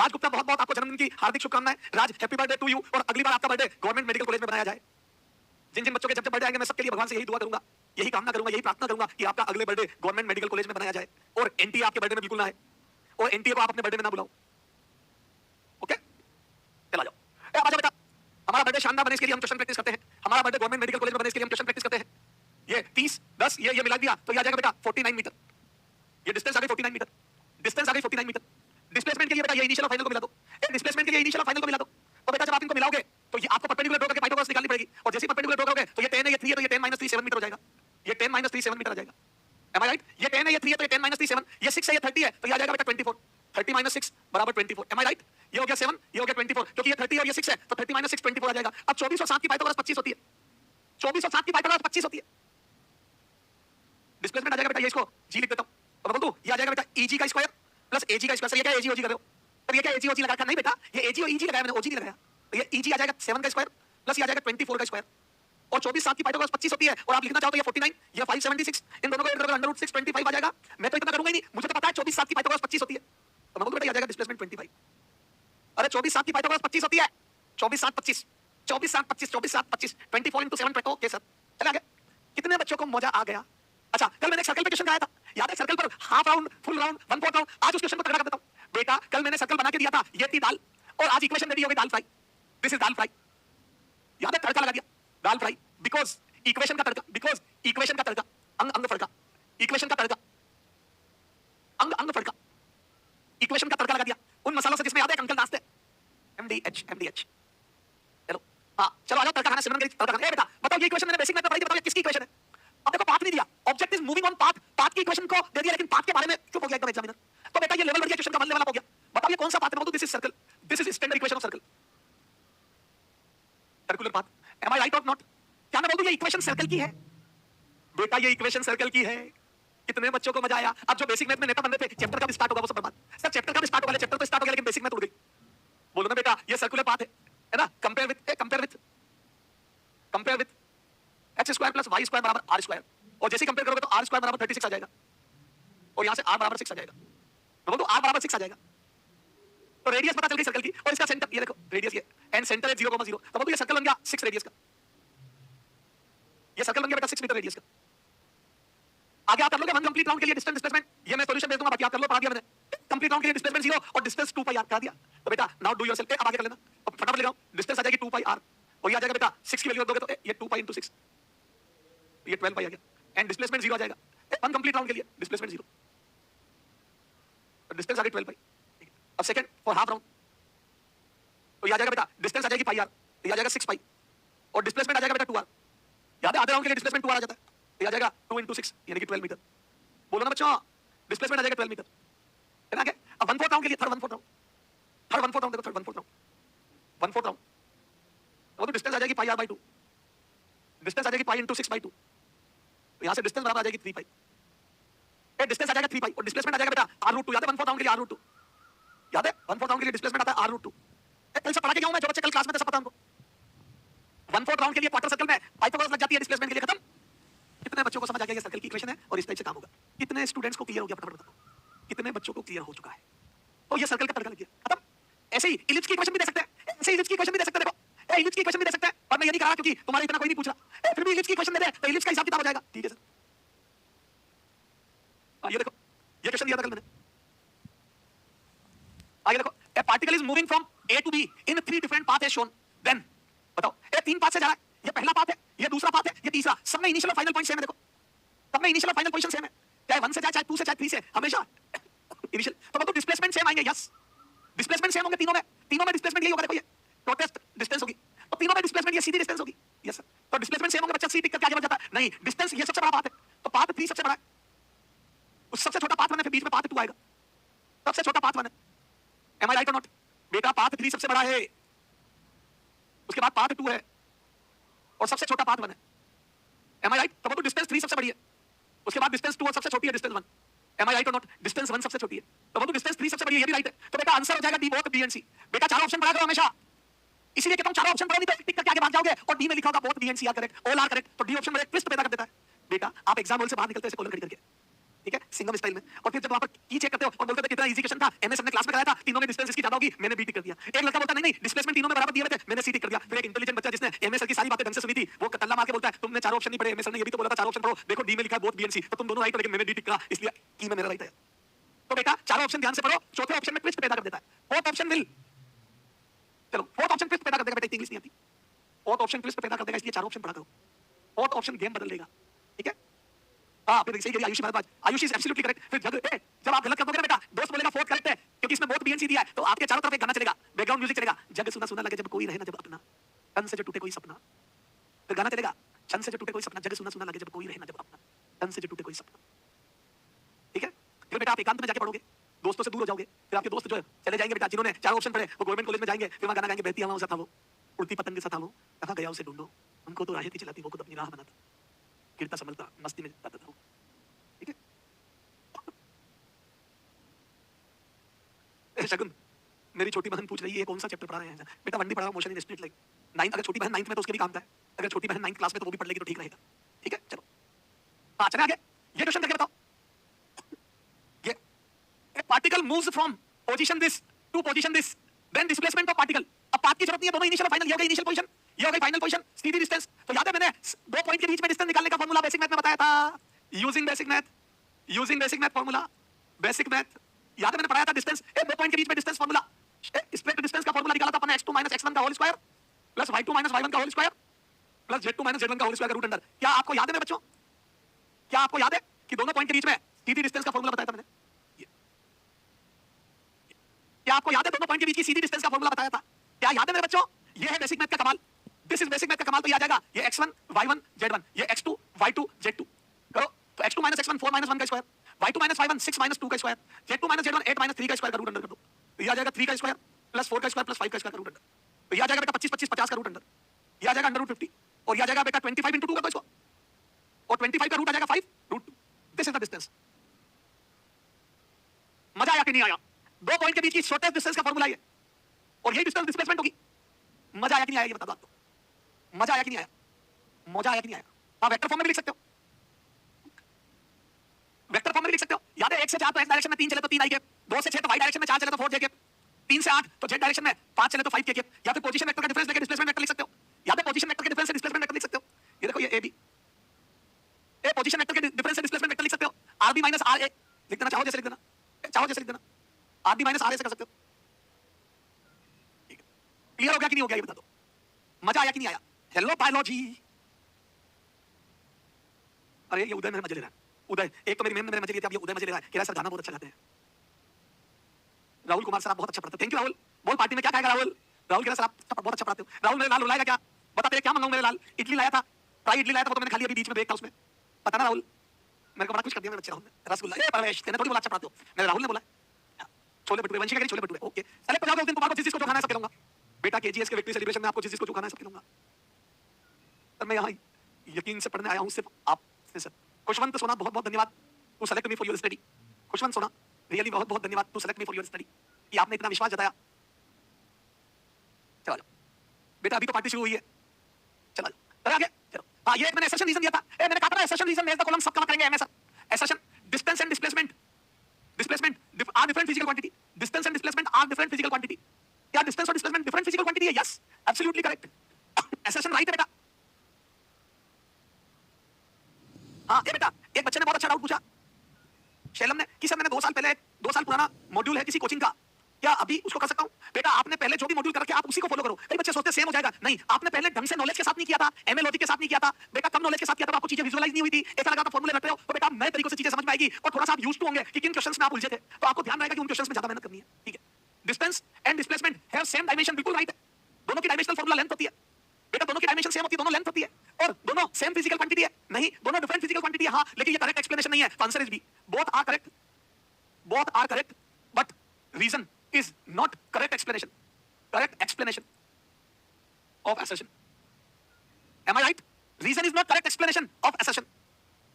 राज गुप्ता, बहुत बहुत आपको जन्मदिन की हार्दिक शुभकामनाएं। राज, हैप्पी बर्थडे टू यू। और अगली बार आपका बर्थडे गवर्नमेंट मेडिकल कॉलेज में बनाया जाए। जिन जिन बच्चों के जब जब बर्थडे आएंगे, मैं सबके लिए भगवान से यही दुआ करूंगा, यही कामना करूंगा, यही प्रार्थना करूंगा कि आपका अगले बर्थडे गवर्नमेंट मेडिकल कॉलेज में बनाया जाए और एनटीए आपके बर्थडे में बिल्कुल ना आए, और एनटीए को आप अपने बर्थडे में ना बुलाओ। ओके, चला जाओ। ए आजा बेटा, हमारा बर्थडे शानदार बने इसके लिए हम ट्यूशन प्रैक्टिस करते हैं। हमारा बर्थडे गवर्नमेंट मेडिकल कॉलेज में बने इसके लिए हम ट्यूशन प्रैक्टिस करते हैं। ये 30 10 ये मिला दिया तो ये आ जाएगा बेटा 49 मीटर। ये डिस्टेंस आ गई 49 मीटर, डिस्टेंस आ गई 49 मीटर। डिस्प्लेसमेंट के लिए बेटा ये इनिशियल और फाइनल को मिला दो। ए डिस्प्लेसमेंट के लिए इनिशियल और फाइनल को मिला दो। तो बेटा जब आप इनको मिलाओगे तो ये आपको परपेंडिकुलर ड्रॉ करके पाइथागोरस निकालनी पड़ेगी, और जैसे ही परपेंडिकुलर ड्रॉ करोगे तो ये 10 है, ये 3 है, तो ये 10 3 7 मीटर हो जाएगा। ये 10 3 7 मीटर आ जाएगा। M I right? ये 10 है, ये 3 है, तो ये 10 3 7, ये 6 है, ये 30 है, तो ये आ जाएगा बेटा 24। 30 - 6 बराबर 24। M I right? ये हो गया 7, ये हो गया 24, क्योंकि ये 30 और ये 6 है, तो 30 - 6 24 आ जाएगा। अब 24 और 7 की पाइथागोरस 25 होती है। 24 और 7 की पाइथागोरस 25 होती है। डिस्प्लेसमेंट आ जाएगा बेटा, ये इसको जी लिख देता हूं, और बोल दूं ये आ जाएगा बेटा ईजी का स्क्वायर प्लस एजी का स्क्वायर। सर ये क्या एजी ओजी कर रहे हो? पर ये क्या एजी ओजी लगा रखा? नहीं बेटा, ये एजी और ईजी लगाया मैंने, ओजी नहीं लगाया। तो ये ईजी आ जाएगा 7 का स्क्वायर प्लस ये आ जाएगा 24 का स्क्वायर, और 24 7 की पाइथागोरस 25 होती है, और आप लिखना चाहो तो ये 49, ये 576, इन दोनों को ऐड करोगे √6 25 आ जाएगा। मैं तो इतना करूंगा ही नहीं, मुझे तो पता है 24 7 की पाइथागोरस 25 होती है, तो मैं बोलूं बेटा ये आ जाएगा डिस्प्लेसमेंट 25। अरे 24 7 की पाइथागोरस 25 होती है, 24 7 25, 24 7 25, 24 7 25, 24 × 7। ओके सर, चला गया। कितने बच्चों को मजा आ गया? अच्छा, कल मैंने एक सर्कल पे क्वेश्चन कराया था, याद है? सर्कल पर half round, full round, 1/4 round. आज उस क्वेश्चन को तगड़ा कर देता हूं बेटा। कल मैंने सर्कल बना के दिया था, ये थी दाल, और आज इक्वेशन रेडी हो गई dal fry. This is dal fry. याद है? तड़का लगा दिया, दाल फ्राई। बिकॉज इक्वेशन का तड़का, बिकॉज इक्वेशन का तड़का, अंग अंग फड़का, इक्वेशन का तड़का, अंग अंग फड़का, इक्वेशन का तड़का लगा दिया उन मसालों से जिसमें याद है अंकल नाचते MDH MDH। चलो हां, चलो आ जाओ तड़का खाना, सिमरन के तड़का खाना। ए बेटा बताओ, ये इक्वेशन मैंने बेसिक मैथ में पढ़ी थी, बताओ ये किसकी इक्वेशन है? अब देखो पाथ नहीं दिया, object is moving on path, path की इक्वेशन को दे दिया, लेकिन पाथ के बारे में चुप हो गया एकदम एग्जामिनर। तो बेटा ये लेवल बढ़ गया, क्वेश्चन का 1 लेवल अप हो गया। बताओ ये कौन सा पाथ है? बोलो this is circle, this is standard equation of circle, circular path. Am I right और नॉट? क्या मैं बोल दूं ये इक्वेशन सर्कल की है? बेटा ये इक्वेशन सर्कल की है। कितने बच्चों को मजा आया? अब जो बेसिक मैथ में नेता बनते थे, चैप्टर कब स्टार्ट होगा वो सब बर्बाद। सर चैप्टर कब स्टार्ट होगा? चैप्टर तो स्टार्ट हो गया लेकिन बेसिक मैथ उड़ गई। बोलो ना बेटा ये सर्कुलर पाथ है ना? कंपेयर विद x² + y² बराबर r², और जैसे कंपेयर करोगे तो r² बराबर 36 आ जाएगा, और यहां से r बराबर 6 आ जाएगा। मैं बोल दूं r बराबर 6 आ जाएगा। तो रेडियस पता चल गई सर्कल की, और इसका सेंटर ये देखो, रेडियस ये एंड सेंटर है 0,0। तो बोल दूं ये सर्कल बन गया 6 रेडियस का, ये सर्कल बन गया बेटा 6 मीटर रेडियस का। आगे आप कर लोगे 1 कंप्लीट राउंड के लिए डिस्टेंस डिस्प्लेसमेंट, ये मैं सॉल्यूशन दे दूंगा, बाकी आप कर लो, पढ़ा दिया मैंने। कंप्लीट राउंड के लिए डिस्प्लेसमेंट 0 और डिस्टेंस 2πr करा दिया। तो बेटा नाउ डू योरसेल्फ, अब आगे कर लेना, अब फटाफट ले जाओ। डिस्टेंस आ जाएगी 2πr, और ये आ जाएगा बेटा 6 की वैल्यू रख दोगे तो ये 2π × 6, ये 12π आ गया, एंड डिस्प्लेसमेंट 0 आ जाएगा। 1 कंप्लीट राउंड के लिए डिस्प्लेसमेंट 0, तो डिस्टेंस आ गई 12π। अब सेकंड फॉर हाफ राउंड, तो ये आ जाएगा बेटा डिस्टेंस आ जाएगी πr, तो ये आ जाएगा 6π, और डिस्प्लेसमेंट आ जाएगा बेटा 2r। याद है आधे राउंड के लिए डिस्प्लेसमेंट 2r आ जाता है, तो ये आ जाएगा 2 × 6 यानी कि 12 मीटर। बोलो ना बच्चों, डिस्प्लेसमेंट आ जाएगा 12 मीटर, है ना? आगे अब 1/4 राउंड के लिए, थर्ड 1/4 राउंड, देखो थर्ड 1/4 राउंड, वो तो डिस्टेंस आ जाएगी πr/2, डिस्टेंस आ जाएगी π × 6/2, तो यहां से डिस्टेंस बराबर आ जाएगी 3π। ए डिस्टेंस आ जाएगा 3π, और डिस्प्लेसमेंट आ जाएगा बेटा r√2। याद है 1/4 राउंड के लिए r√2? याद है 1/4 राउंड के लिए डिस्प्लेसमेंट आता है r√2। कल से पढ़ा के गया हूं मैं, जो बच्चे कल क्लास में थे सब पता उनको। 1/4 राउंड के लिए क्वार्टर सर्कल में पाइथागोरस लग जाती है, डिस्प्लेसमेंट के लिए खत्म। कितने बच्चों को समझ आ गया ये सर्कल की इक्वेशन है और इस टाइप से काम होगा? कितने स्टूडेंट्स को क्लियर हो गया? फटाफट बताओ, कितने बच्चों को क्लियर हो चुका है? तो ये सर्कल का तड़का लग गया, खत्म। ऐसे ही इलिप्स की इक्वेशन भी दे सकते हैं, ऐसे ही इलिप्स की इक्वेशन भी दे सकते हैं। देखो इलिप्स की इक्वेशन भी दे सकते हैं, पर मैं ये नहीं कह रहा क्योंकि तुम्हारा इतना कोई नहीं पूछ रहा। फिर भी इलिप्स की इक्वेशन दे दे तो इलिप्स का हिसाब किताब हो जाएगा। ठीक है सर, ये देखो ये क्वेश्चन दिया था कल मैंने। आगे देखो, a particle is moving from A to B in 3 different path as shown, then बताओ ये 3 पाथ से जा रहा है, ये पहला पाथ है, ये दूसरा पाथ है, ये तीसरा। सब में इनिशियल और फाइनल पॉइंट सेम है। देखो सब में इनिशियल और फाइनल पोजीशन सेम है, चाहे 1 से जाए, चाहे 2 से, चाहे 3 से, हमेशा इनिशियल। तो मतलब डिस्प्लेसमेंट सेम आएंगे। यस, डिस्प्लेसमेंट सेम होंगे तीनों में डिस्प्लेसमेंट यही होगा। देखो ये टोटल डिस्टेंस होगी, तो तीनों में डिस्प्लेसमेंट ये सीधी डिस्टेंस होगी। यस सर, तो डिस्प्लेसमेंट सेम होंगे। बच्चा सी टिक करके आगे बढ़ जाता है। नहीं, डिस्टेंस ये सबसे बड़ा पाथ है, तो पाथ 3 सबसे बड़ा है, उस सबसे छोटा पाथ 1 है, फिर बीच में पाथ 2 आएगा, सबसे छोटा पाथ 1 है। एम आई राइट और नॉट? बेटा पाथ 3 सबसे बड़ा है, उसके बाद पाथ 2 है, और सबसे छोटा पाथ 1 है। M I right? तो मतलब डिस्टेंस 3 सबसे बड़ी है, उसके बाद डिस्टेंस 2 और सबसे छोटी है डिस्टेंस 1। एम आई राइट और नॉट? डिस्टेंस 1 सबसे छोटी है, तो मतलब डिस्टेंस 3 सबसे बड़ी है, ये भी राइट है। तो बेटा आंसर हो जाएगा डी, बोथ बी एंड सी। बेटा चारों ऑप्शन पढ़ा करो हमेशा, इसलिए कहता हूं चारों ऑप्शन पढ़ो, नहीं तो टिक करके आगे भाग जाओगे और डी में लिखा होगा both B and C are correct, all are correct, तो डी ऑप्शन में एक ट्विस्ट पैदा कर देता है। बेटा आप एग्जाम हॉल से बाहर निकलते हैं ऐसे कॉलम खड़ी करके, ठीक है, सिंगम स्टाइल में। और फिर जब वहां पर की चेक करते हो और बोलते थे कितना इजी क्वेश्चन था, एमएस हमने क्लास में कराया था, तीनों में डिस्टेंस इसकी ज्यादा होगी, मैंने बी टिक कर दिया। एक लड़का बोलता नहीं डिस्प्लेसमेंट तीनों में बराबर दिए हुए थे, मैंने सी टिक कर दिया। फिर एक इंटेलिजेंट बच्चा जिसने एमएस सर की सारी बातें ढंग से सुनी थी, वो कल्ला मार के बोलता है तुमने चारों ऑप्शन नहीं पढ़े, एमएस सर ने ये भी तो बोला था चारों ऑप्शन पढ़ो, देखो डी में लिखा है बोथ बी एंड सी, तो तुम दोनों राइट हो, लेकिन मैंने डी टिक करा, इसलिए की में मेरा राइट है। तो बेटा चारों ऑप्शन ध्यान से पढ़ो, चौथे ऑप्शन में ट्विस्ट पैदा कर देता है। फोर्थ ऑप्शन विल, चलो फोर्थ ऑप्शन ट्विस्ट पैदा कर देगा, बेटा इंग्लिश नहीं आती, फोर्थ ऑप्शन ट्विस्ट पैदा कर देगा, इसलिए चारों ऑप्शन पढ़ा करो। फोर्थ ऑप्शन गेम बदल देगा, ठीक है। हाँ फिर सही करिए Ayushi Bhardwaj, Ayushi is absolutely correct. फिर जब आप गलत कर दोगे ना बेटा, दोस्त बोलेगा फोर्थ करेक्ट है क्योंकि इसमें बोथ बी एंड सी दिया है, तो आपके चारों तरफ एक गाना चलेगा, बैकग्राउंड म्यूजिक चलेगा, जग सुना सुना लगे जब कोई रहे ना जब अपना, तन से जो टूटे कोई सपना। फिर गाना चलेगा, छन से जो टूटे कोई सपना, जग सुना सुना लगे जब कोई रहे ना जब अपना, तन से जो टूटे कोई सपना, ठीक है। फिर बेटा आप एकांत में जाके पढ़ोगे, दोस्तों से दूर हो जाओगे, फिर आपके दोस्त जो है चले जाएंगे बेटा, जिन्होंने चारों ऑप्शन पढ़े वो गवर्नमेंट कॉलेज में जाएंगे, फिर वहां गाना गाएंगे, बहती हवाओं से था वो, उड़ती पतंग के साथ था वो, कहां गया उसे ढूंढो, हमको तो राहें थी चलाती, वो खुद अपनी राह बनाता, गिरता संभलता मस्ती में जाता था वो, ठीक है। शगुन, मेरी छोटी बहन पूछ रही है कौन सा चैप्टर पढ़ा रहे हैं बेटा, वनडी पढ़ा मोशन इन स्ट्रीट लाइट 9, अगर छोटी बहन 9th में तो उसके भी काम था, अगर छोटी बहन 9th क्लास में तो वो भी पढ़ लेगी तो ठीक रहेगा, ठीक है। चलो हाँ चले आगे, ये क्वेश्चन करके बताओ, ये a particle moves from position this to position this, then displacement of particle, अब पाथ की जरूरत नहीं है, दोनों इनिशियल फाइनल, ये हो गई इनिशियल पोजीशन, ये हो गई फाइनल पोजीशन, सीधी डिस्टेंस। तो याद है मैंने दो पॉइंट के बीच में डिस्टेंस निकालने का फार्मूला बेसिक मैथ में बताया था, using basic math formula, basic math याद है मैंने पढ़ाया था, डिस्टेंस दो पॉइंट के बीच में डिस्टेंस फार्मूला, स्प्लिट डिस्टेंस का फार्मूला निकाला था अपन, x2 - x1 का whole square plus y2 - y1 का whole square plus z2 - z1 का होल स्क्वायर का रूट अंडर। क्या आपको याद है मेरे बच्चों, क्या आपको याद है कि दोनों पॉइंट के बीच में सीधी डिस्टेंस का फार्मूला बताया था मैंने? क्या आपको याद है दोनों पॉइंट के बीच की सीधी डिस्टेंस का फार्मूला बताया था? क्या याद है मेरे बच्चों? ये है बेसिक मैथ का कमाल, दिस इज बेसिक मैथ का कमाल। तो ये आ जाएगा ये x1 y1 z1, ये x2 y2 z2 करो, तो x2 - x1 4 - 1 का स्क्वायर, y2 - y1 6 - 2 का स्क्वायर, z2 - z1 8 - 3 का स्क्वायर का रूट अंडर कर दो, तो ये आ जाएगा 3 का स्क्वायर प्लस 4 का स्क्वायर प्लस 5 का स्क्वायर का रूट अंडर, तो ये आ जाएगा बेटा 25 25 50 का रूट अंडर, ये आ जाएगा अंडर रूट 50, और ये आ जाएगा बेटा 25 × 2 कर दो इसको, और 25 का रूट आ जाएगा 5 √2, दिस इज द डिस्टेंस। मजा आया कि नहीं आया? दो पॉइंट के बीच की शॉर्टेस्ट डिस्टेंस का फार्मूला ये, और यही डिस्टेंस डिस्प्लेसमेंट होगी। मजा आया कि नहीं आया ये बता दो आपको, मजा आया कि नहीं आया? मजा आया कि नहीं आया? हाँ वेक्टर फॉर्म में भी लिख सकते हो, वेक्टर फॉर्म में भी लिख सकते हो। याद है 1 से 4 तो x डायरेक्शन में 3 चले तो 3 i के, 2 से 6 तो y डायरेक्शन में 4 चले तो 4 j के, 3 से 8 तो z डायरेक्शन में 5 चले तो 5 k के, या फिर पोजीशन वेक्टर का डिफरेंस लेके डिस्प्लेसमेंट वेक्टर लिख सकते हो। याद है पोजीशन वेक्टर के डिफरेंस से डिस्प्लेसमेंट वेक्टर लिख सकते हो। ये देखो ये ab, ए पोजीशन वेक्टर के डिफरेंस से डिस्प्लेसमेंट वेक्टर लिख सकते हो। rb - ra लिख देना, चाहो जैसे लिख देना, चाहो जैसे लिख देना, rb - ra से कर सकते हो। ठीक है, क्लियर हो गया कि नहीं हो गया ये बता दो, मजा आया कि नहीं आया? हेलो बायोलॉजी, अरे ये उदय मेरे मजे ले रहा है, उदय एक तो मेरी मैम ने मेरे मजे लिए थे, अब ये उदय मजे ले रहा है, कह रहा है सर गाना बहुत अच्छा गाते हैं। राहुल कुमार सर आप बहुत अच्छा पढ़ाते हो, थैंक यू राहुल। बोल पार्टी में क्या खाएगा राहुल? राहुल कह रहा है सर आप बहुत अच्छा पढ़ाते हो। राहुल मेरे लाल रुलाएगा क्या? बता तेरे क्या मंगाऊं मेरे लाल? इडली लाया था, फ्राई इडली लाया था, वो तो मैंने खा लिया, अभी बीच में ब्रेक था उसमें, पता ना राहुल, मेरे को बड़ा कुछ कर दिया मेरे बच्चे राहुल ने। रसगुल्ला ए परवेश तेने थोड़ी बोला अच्छा पढ़ाते हो, मैंने राहुल ने बोला। छोले भटूरे, वंशी का छोले भटूरे, ओके सेलेक्ट हो जाओगे उस दिन, तुम्हारे को जिस जिसको जो खाना है सब खिलाऊंगा बेटा, केजीएस के विक्ट्री सेलिब्रेशन में आपको जिस जिसको जो खाना है सब खिलाऊंगा। सर मैं यहाँ यकीन से पढ़ने आया हूँ सिर्फ आपसे सर। खुशवंत सोना बहुत बहुत धन्यवाद, to select me for your study. Khushwant Sona really बहुत बहुत धन्यवाद, to select me for your study, कि आपने इतना विश्वास जताया। चलो बेटा अभी तो पार्टी शुरू हुई है, चलो चलो आगे चलो। हाँ ये मैंने एसर्शन रीजन दिया था, मैंने कहा था assertion reason match the column सब कवर करेंगे MS. Assertion distance and displacement, displacement are different physical quantity, distance and displacement are different physical quantity. क्या डिस्टेंस और डिस्प्लेसमेंट डिफरेंट फिजिकल क्वांटिटी है? Yes absolutely correct, assertion right है बेटा। हाँ ये बेटा एक बच्चे ने बहुत अच्छा डाउट पूछा शैलम ने कि सर मैंने 2 साल पहले 2 साल पुराना मॉड्यूल है किसी कोचिंग का, क्या अभी उसको कर सकता हूं? बेटा आपने पहले जो भी मॉड्यूल कर रखे आप उसी को फॉलो करो। कई बच्चे सोचते सेम हो जाएगा, नहीं आपने पहले ढंग से नॉलेज के साथ नहीं किया था, एमएल लॉजिक के साथ नहीं किया था बेटा, कम नॉलेज के साथ किया था, आपको चीजें विजुअलाइज नहीं हुई थी, ऐसा लगा था फॉर्मूले रट रहे हो, तो बेटा नए तरीकों से चीजें समझ में आएगी, और थोड़ा सा आप यूज्ड टू होंगे कि किन क्वेश्चंस में आप उलझे थे, तो आपको ध्यान रहेगा कि उन क्वेश्चंस में ज्यादा मेहनत करनी है। ठीक है, distance and displacement have same dimension, बिल्कुल राइट है, दोनों की डायमेंशनल फार्मूला लेंथ होती है बेटा, दोनों की डायमेंशन सेम होती है, दोनों लेंथ होती है, और दोनों सेम फिजिकल क्वांटिटी है, नहीं दोनों डिफरेंट फिजिकल क्वांटिटी है। हाँ लेकिन ये करेक्ट एक्सप्लेनेशन नहीं है, answer is B, both are correct, both are correct but reason is not correct explanation, correct explanation of assertion, am I right? Reason is not correct explanation of assertion।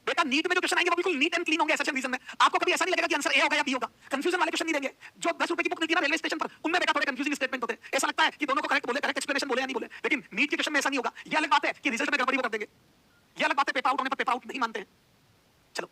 बेटा NEET में जो question आएंगे वो बिल्कुल neat and clean होंगे assertion reason में, आपको कभी ऐसा नहीं लगेगा कि आंसर ए होगा या बी होगा, कंफ्यूजन वाले क्वेश्चन नहीं देंगे। जो 10 रुपए की बुक मिलती है ना रेलवे स्टेशन पर, उनमें बेटा थोड़े कंफ्यूजिंग स्टेटमेंट होते हैं, ऐसा लगता है कि दोनों को करेक्ट बोले, करेक्ट एक्सप्लेनेशन बोले या नहीं बोले, लेकिन नीट के क्वेश्चन में ऐसा नहीं होगा। ये अलग बात है कि रिजल्ट में गड़बड़ी वो कर देंगे, ये अलग बात है पेपर आउट होने पर पेपर आउट नहीं मानते हैं। चलो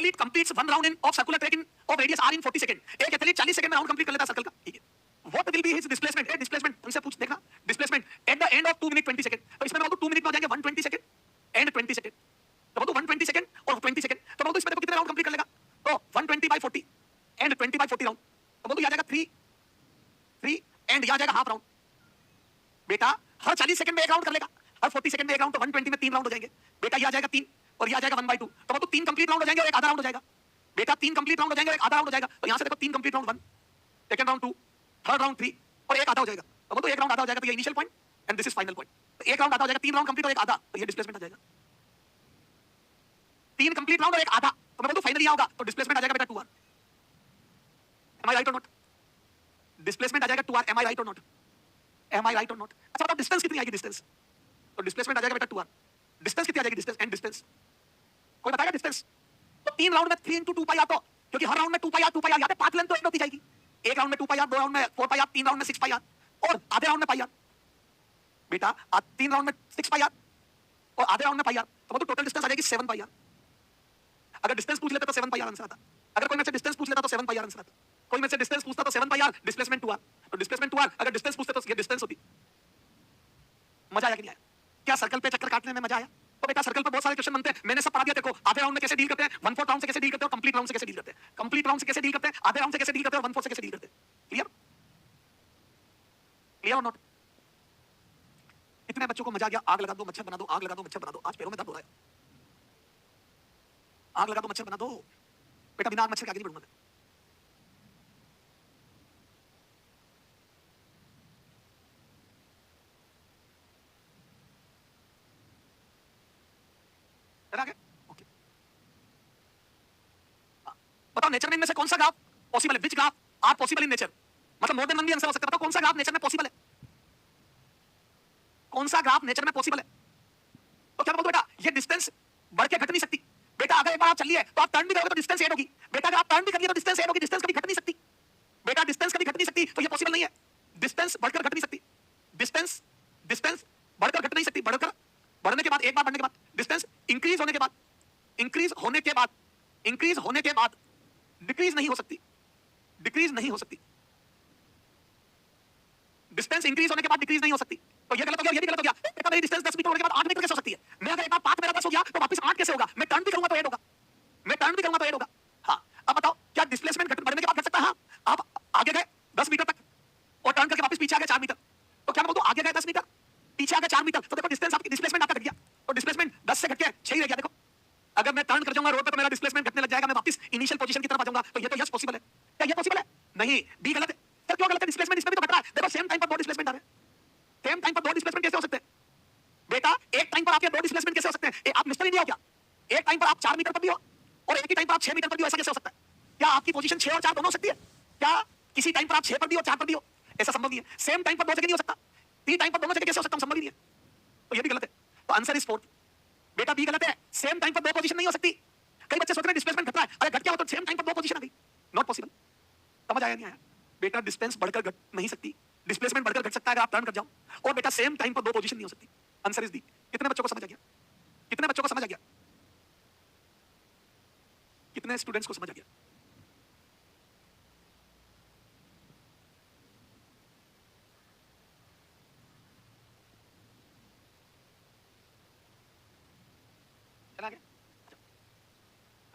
athlete completes one round in of circular track in of radius r in 40 second. एक एथलीट 40 सेकंड में राउंड कंप्लीट कर लेता है सर्कल का. ठीक है. What will be his displacement? Displacement तुमसे पूछ देखना. Displacement at the end of 2 minute 20 second. तो इसमें बोल 2 मिनट में हो जाएंगे 120 सेकंड एंड 20 सेकंड. तो बोल 120 सेकंड और 20 सेकंड. तो बोल इसमें देखो कितने राउंड कंप्लीट कर लेगा. तो 120 by 40 एंड 20 by 40 राउंड. तो बोल आ जाएगा 3 एंड यहां जाएगा हाफ राउंड. बेटा हर 40 सेकंड में एक राउंड कर लेगा. हर 40 सेकंड में एक राउंड. तो 120 में 3 राउंड हो जाएंगे. बेटा यहां जाएगा 3 और यहां जाएगा 1/2. तो बोल 3 कंप्लीट राउंड हो जाएंगे और एक आधा राउंड हो जाएगा. बेटा 3 कंप्लीट राउंड हो जाएंगे और एक आधा राउंड हो जाएगा. तो यहां से देखो 3 complete round 1, second round 2, third round 3 और एक आधा हो जाएगा. तो बोल तो एक राउंड आधा हो जाएगा. तो ये initial point and this is final point. तो एक राउंड आधा हो जाएगा. 3 राउंड कंप्लीट और एक आधा. तो ये डिस्प्लेसमेंट आ जाएगा. 3 कंप्लीट राउंड और एक आधा. तो मैं बोलूं फाइनल यहां होगा. तो डिस्प्लेसमेंट आ जाएगा बेटा 2r. एम आई राइट और नॉट? डिस्प्लेसमेंट आ जाएगा 2r. एम आई राइट और नॉट? एम आई राइट और नॉट? अच्छा बताओ डिस्टेंस कितनी आएगी डिस्टेंस? तो डिस्प्लेसमेंट आ जाएगा बेटा 2r. डिस्टेंस कितनी आ जाएगी डिस्टेंस एंड डिस्टेंस? कोई बताएगा डिस्टेंस? तो 3 राउंड में 3 into 2 पाई r. तो क्योंकि हर राउंड में 2 पाई r यहां पे पाथ लेंथ तो एक होती जाएगी. एक राउंड में 2 पाई r, 2 राउंड में 4 पाई r, 3 राउंड में 6 पाई r और आधे राउंड में पाई r. बेटा 3 राउंड में 6 पाई r और आधे राउंड में पाई r. तो मतलब टोटल डिस्टेंस आ जाएगी 7 पाई r. अगर डिस्टेंस पूछ लेता तो 7 पाई r आंसर आता. अगर कोई मुझसे डिस्टेंस पूछ लेता तो 7 पाई r आंसर आता. कोई मुझसे डिस्टेंस पूछता तो 7 पाई r, डिस्प्लेसमेंट 2r. तो डिस्प्लेसमेंट 2r. अगर डिस्टेंस पूछते तो ये डिस्टेंस होती. मजा आया कि नहीं आया? क्या सर्कल पे चक्कर काटने में मजा आया? तो बेटा सर्कल पे बहुत सारे क्वेश्चन बनते हैं. मैंने सब पढ़ा दिया. देखो आधे राउंड में कैसे डील करते हैं, 1/4 राउंड से कैसे डील करते हैं और कंप्लीट राउंड से कैसे डील करते हैं. कंप्लीट राउंड से कैसे डील करते हैं, आधे राउंड से कैसे डील करते हैं और 1/4 से कैसे डील करते हैं. क्लियर? क्लियर और नॉट? इतने बच्चों को मजा आ गया. आग लगा दो, मच्छर बना दो. आग लगा दो, मच्छर बना दो. आज पैरों में दर्द हो रहा है. आग लगा दो, मच्छर बना दो. बेटा बिना आग मच्छर के आगे नहीं बढ़ूंगा. ओके. बताओ नेचर में इनमें से कौन सा ग्राफ पॉसिबल है? Which graph are possible in nature? मतलब मोर देन वन भी आंसर हो सकता है. बताओ कौन सा ग्राफ नेचर में पॉसिबल है? कौन सा ग्राफ नेचर में पॉसिबल है? तो क्या बोलते बेटा ये डिस्टेंस बढ़ के घट नहीं सकती. बेटा अगर एक बार आप चलिए तो आप टर्न भी करोगे तो डिस्टेंस ऐड होगी. बेटा अगर आप टर्न भी करिए तो डिस्टेंस ऐड होगी. डिस्टेंस कभी घट नहीं सकती. बेटा डिस्टेंस कभी घट नहीं सकती. तो ये पॉसिबल नहीं है. डिस्टेंस बढ़कर घट नहीं सकती. डिस्टेंस डिस्टेंस बढ़कर घट नहीं सकती. बढ़कर बढ़ने के बाद एक बार बढ़ने के बाद डिस्टेंस इंक्रीज होने के बाद डिक्रीज नहीं हो सकती. डिक्रीज नहीं हो सकती. डिस्टेंस इंक्रीज होने के बाद डिक्रीज नहीं हो सकती. तो ये गलत हो गया, ये भी गलत हो गया. बेटा मेरी डिस्टेंस 10 मीटर होने के बाद 8 मीटर कैसे हो सकती है? मैं अगर एक बार पाथ मेरा 10 हो गया तो वापस 8 कैसे होगा? मैं टर्न भी करूंगा तो 8 होगा. मैं टर्न भी करूंगा तो 8 होगा. हां अब बताओ क्या डिस्प्लेसमेंट बढ़ने के बाद घट सकता है? हां आप आगे गए 10 मीटर तक और टर्न करके वापस पीछे आ गए 4 मीटर. तो क्या मैं बोलूं आगे गए 10 मीटर पीछे आ गए 4 मीटर. तो देखो डिस्टेंस आपकी डिस्प्लेसमेंट आपका घट गया. तो डिस्प्लेसमेंट 10 से घट के 6 ही रह गया. देखो अगर मैं टर्न कर जाऊंगा रोड पे तो मेरा डिस्प्लेसमेंट घटने लग जाएगा. मैं वापस इनिशियल पोजीशन की तरफ आ जाऊंगा. तो ये तो यस पॉसिबल है. क्या ये पॉसिबल है? नहीं, बी गलत है. सर क्यों गलत है? डिस्प्लेसमेंट इसमें भी तो घट रहा है. देखो सेम टाइम पर दो डिस्प्लेसमेंट आ रहे हैं. सेम टाइम पर दो डिस्प्लेसमेंट कैसे हो सकते हैं? बेटा एक टाइम पर आपके दो डिस्प्लेसमेंट कैसे हो सकते हैं? आप मिस्टर इंडिया हो क्या? एक टाइम पर आप 4 मीटर पर भी हो और एक ही टाइम पर आप 6 मीटर पर भी हो. ऐसा कैसे हो सकता है? क्या आपकी पोजीशन 6 और 4 दोनों हो सकती है? क्या किसी टाइम पर आप 6 पर भी हो 4 पर भी हो? ऐसा संभव नहीं है. सेम टाइम पर दो जगह नहीं हो सकता. 3 टाइम पर दोनों जगह कैसे हो सकता है? संभव ही नहीं है. तो ये भी गलत है. तो आंसर इज 4. बेटा बी गलत है. सेम टाइम पर दो पोजीशन नहीं हो सकती. कई बच्चे सोच रहे हैं डिस्प्लेसमेंट घट रहा है. अरे घट क्या हो तो सेम टाइम पर दो पोजीशन आ गई. Not possible. समझ आया नहीं आया? बेटा डिस्टेंस बढ़कर घट नहीं सकती. डिस्प्लेसमेंट बढ़कर घट सकता है अगर आप टर्न कर जाओ. और बेटा सेम टाइम पर दो पोजीशन नहीं हो सकती. Answer is D. कितने बच्चों को समझ आ गया? कितने बच्चों को समझ आ गया? कितने स्टूडेंट्स को समझ आ गया? चला गया?